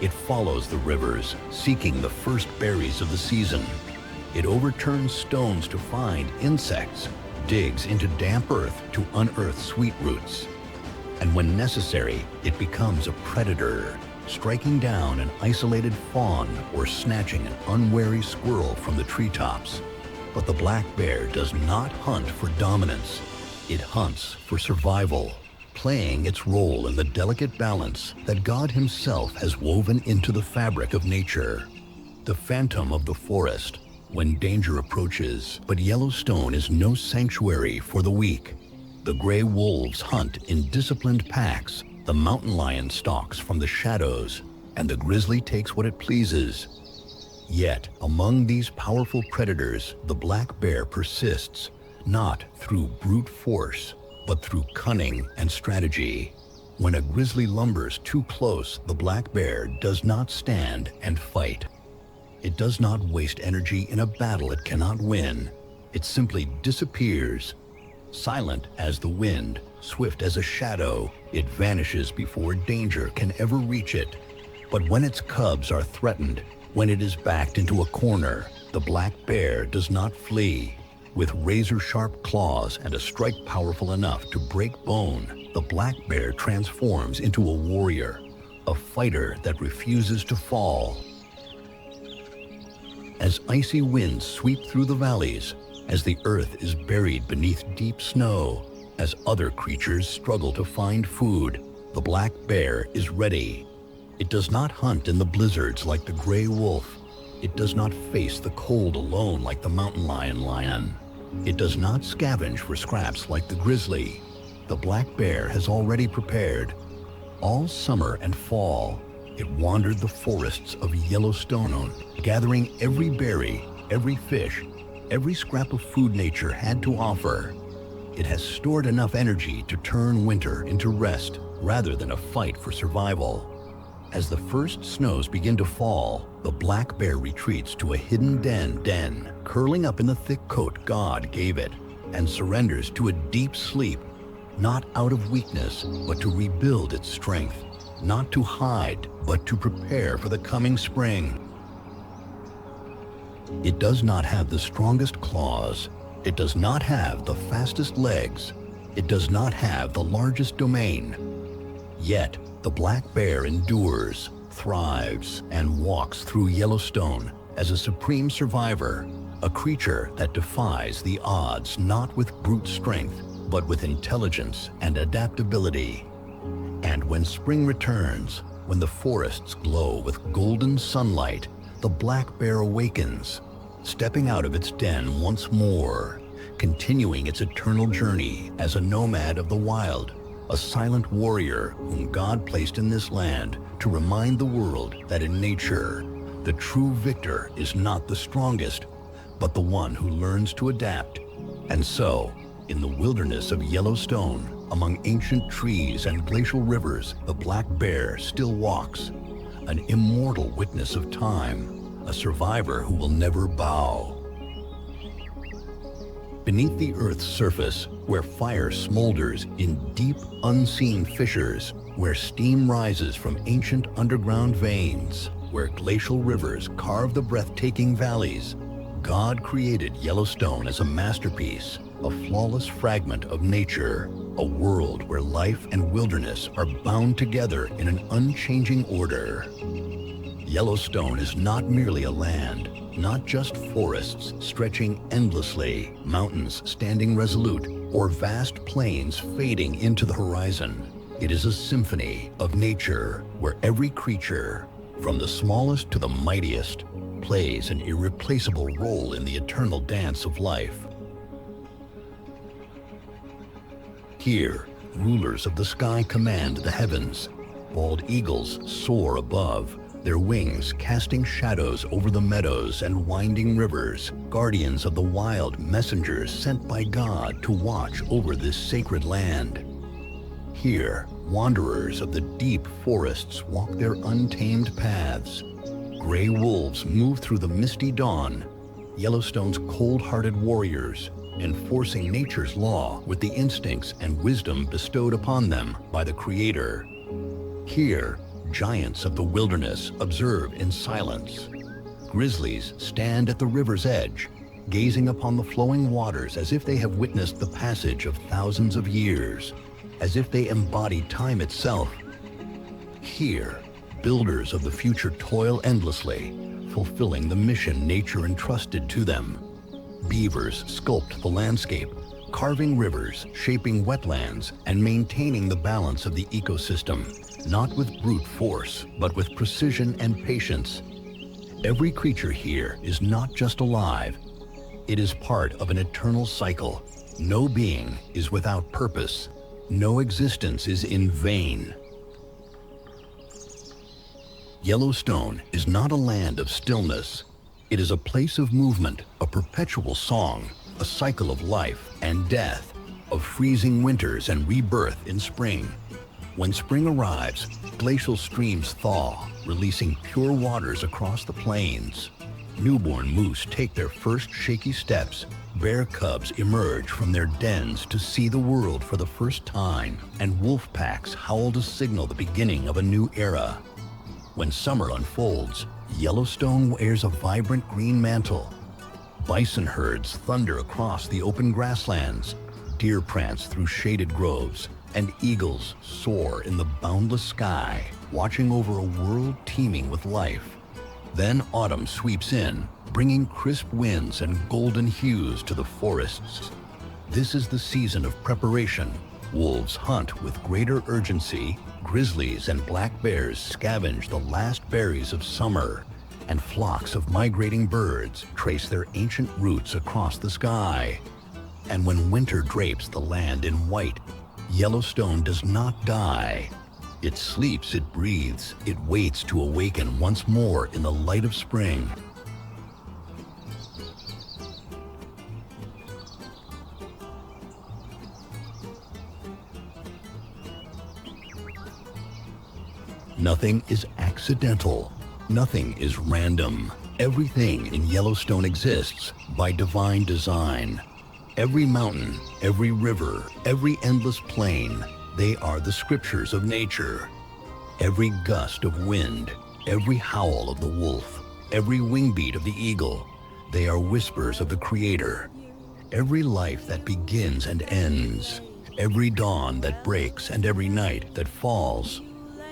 S2: It follows the rivers, seeking the first berries of the season. It overturns stones to find insects, digs into damp earth to unearth sweet roots. And when necessary, it becomes a predator, striking down an isolated fawn or snatching an unwary squirrel from the treetops. But the black bear does not hunt for dominance. It hunts for survival, playing its role in the delicate balance that God Himself has woven into the fabric of nature. The phantom of the forest, when danger approaches, but Yellowstone is no sanctuary for the weak. The gray wolves hunt in disciplined packs, the mountain lion stalks from the shadows, and the grizzly takes what it pleases. Yet, among these powerful predators, the black bear persists, not through brute force, but through cunning and strategy. When a grizzly lumbers too close, the black bear does not stand and fight. It does not waste energy in a battle it cannot win. It simply disappears. Silent as the wind, swift as a shadow, it vanishes before danger can ever reach it. But when its cubs are threatened, when it is backed into a corner, the black bear does not flee. With razor-sharp claws and a strike powerful enough to break bone, the black bear transforms into a warrior, a fighter that refuses to fall. As icy winds sweep through the valleys, as the earth is buried beneath deep snow, as other creatures struggle to find food, the black bear is ready. It does not hunt in the blizzards like the gray wolf. It does not face the cold alone like the mountain lion. It does not scavenge for scraps like the grizzly. The black bear has already prepared. All summer and fall, it wandered the forests of Yellowstone, gathering every berry, every fish, every scrap of food nature had to offer. It has stored enough energy to turn winter into rest rather than a fight for survival. As the first snows begin to fall, the black bear retreats to a hidden den, curling up in the thick coat God gave it, and surrenders to a deep sleep, not out of weakness, but to rebuild its strength, not to hide, but to prepare for the coming spring. It does not have the strongest claws. It does not have the fastest legs. It does not have the largest domain. Yet, the black bear endures, thrives, and walks through Yellowstone as a supreme survivor, a creature that defies the odds not with brute strength, but with intelligence and adaptability. And when spring returns, when the forests glow with golden sunlight, the black bear awakens, stepping out of its den once more, continuing its eternal journey as a nomad of the wild, a silent warrior whom God placed in this land to remind the world that in nature, the true victor is not the strongest, but the one who learns to adapt. And so, in the wilderness of Yellowstone, among ancient trees and glacial rivers, the black bear still walks, an immortal witness of time, a survivor who will never bow. Beneath the Earth's surface, where fire smolders in deep, unseen fissures, where steam rises from ancient underground veins, where glacial rivers carve the breathtaking valleys, God created Yellowstone as a masterpiece, a flawless fragment of nature, a world where life and wilderness are bound together in an unchanging order. Yellowstone is not merely a land, not just forests stretching endlessly, mountains standing resolute, or vast plains fading into the horizon. It is a symphony of nature where every creature, from the smallest to the mightiest, plays an irreplaceable role in the eternal dance of life. Here, rulers of the sky command the heavens. Bald eagles soar above, their wings casting shadows over the meadows and winding rivers, guardians of the wild, messengers sent by God to watch over this sacred land. Here, wanderers of the deep forests walk their untamed paths. Gray wolves move through the misty dawn, Yellowstone's cold-hearted warriors, enforcing nature's law with the instincts and wisdom bestowed upon them by the Creator. Here, giants of the wilderness observe in silence. Grizzlies stand at the river's edge, gazing upon the flowing waters as if they have witnessed the passage of thousands of years, as if they embody time itself. Here, builders of the future toil endlessly, fulfilling the mission nature entrusted to them. Beavers sculpt the landscape, carving rivers, shaping wetlands, and maintaining the balance of the ecosystem, not with brute force, but with precision and patience. Every creature here is not just alive, it is part of an eternal cycle. No being is without purpose. No existence is in vain. Yellowstone is not a land of stillness. It is a place of movement, a perpetual song, a cycle of life and death, of freezing winters and rebirth in spring. When spring arrives, glacial streams thaw, releasing pure waters across the plains. Newborn moose take their first shaky steps. Bear cubs emerge from their dens to see the world for the first time, and wolf packs howl to signal the beginning of a new era. When summer unfolds, Yellowstone wears a vibrant green mantle. Bison herds thunder across the open grasslands, deer prance through shaded groves, and eagles soar in the boundless sky, watching over a world teeming with life. Then autumn sweeps in, bringing crisp winds and golden hues to the forests. This is the season of preparation. Wolves hunt with greater urgency, grizzlies and black bears scavenge the last berries of summer, and flocks of migrating birds trace their ancient roots across the sky. And when winter drapes the land in white, Yellowstone does not die. It sleeps, it breathes, it waits to awaken once more in the light of spring. Nothing is accidental. Nothing is random. Everything in Yellowstone exists by divine design. Every mountain, every river, every endless plain, they are the scriptures of nature. Every gust of wind, every howl of the wolf, every wingbeat of the eagle, they are whispers of the Creator. Every life that begins and ends, every dawn that breaks and every night that falls,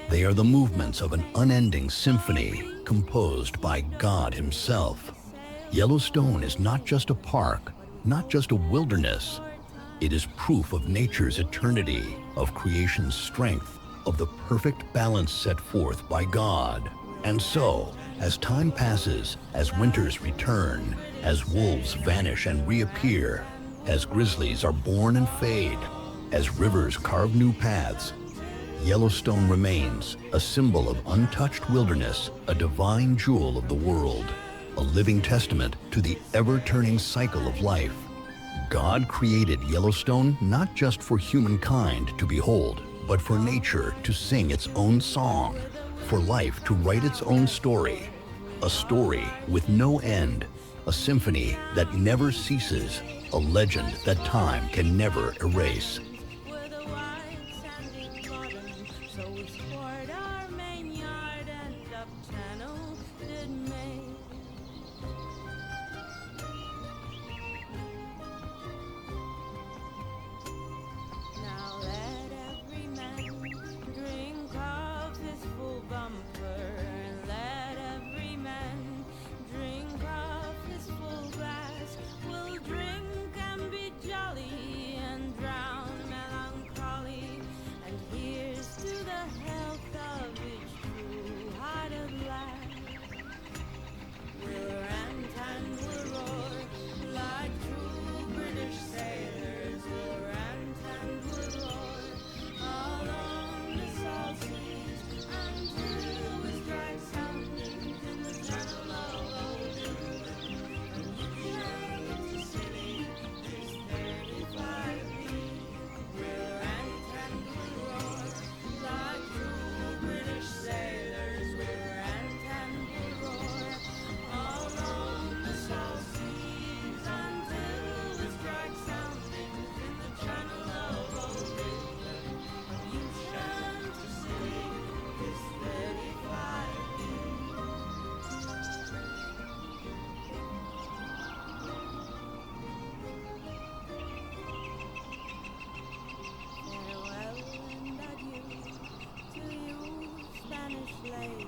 S2: they are the movements of an unending symphony composed by God Himself. Yellowstone is not just a park, not just a wilderness. It is proof of nature's eternity, of creation's strength, of the perfect balance set forth by God. And so, as time passes, as winters return, as wolves vanish and reappear, as grizzlies are born and fade, as rivers carve new paths, Yellowstone remains a symbol of untouched wilderness, a divine jewel of the world, a living testament to the ever-turning cycle of life. God created Yellowstone not just for humankind to behold, but for nature to sing its own song, for life to write its own story, a story with no end, a symphony that never ceases, a legend that time can never erase.
S3: Lady,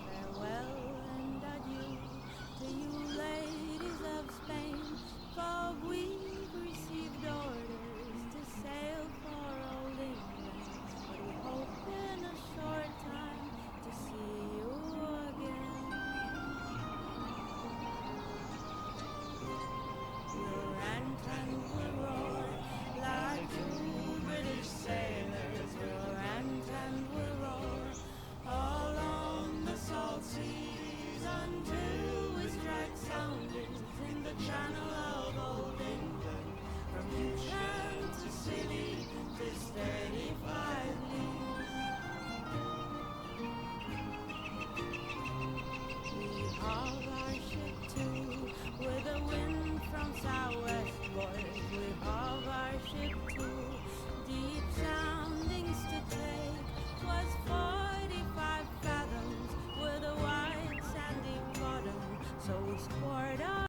S3: farewell.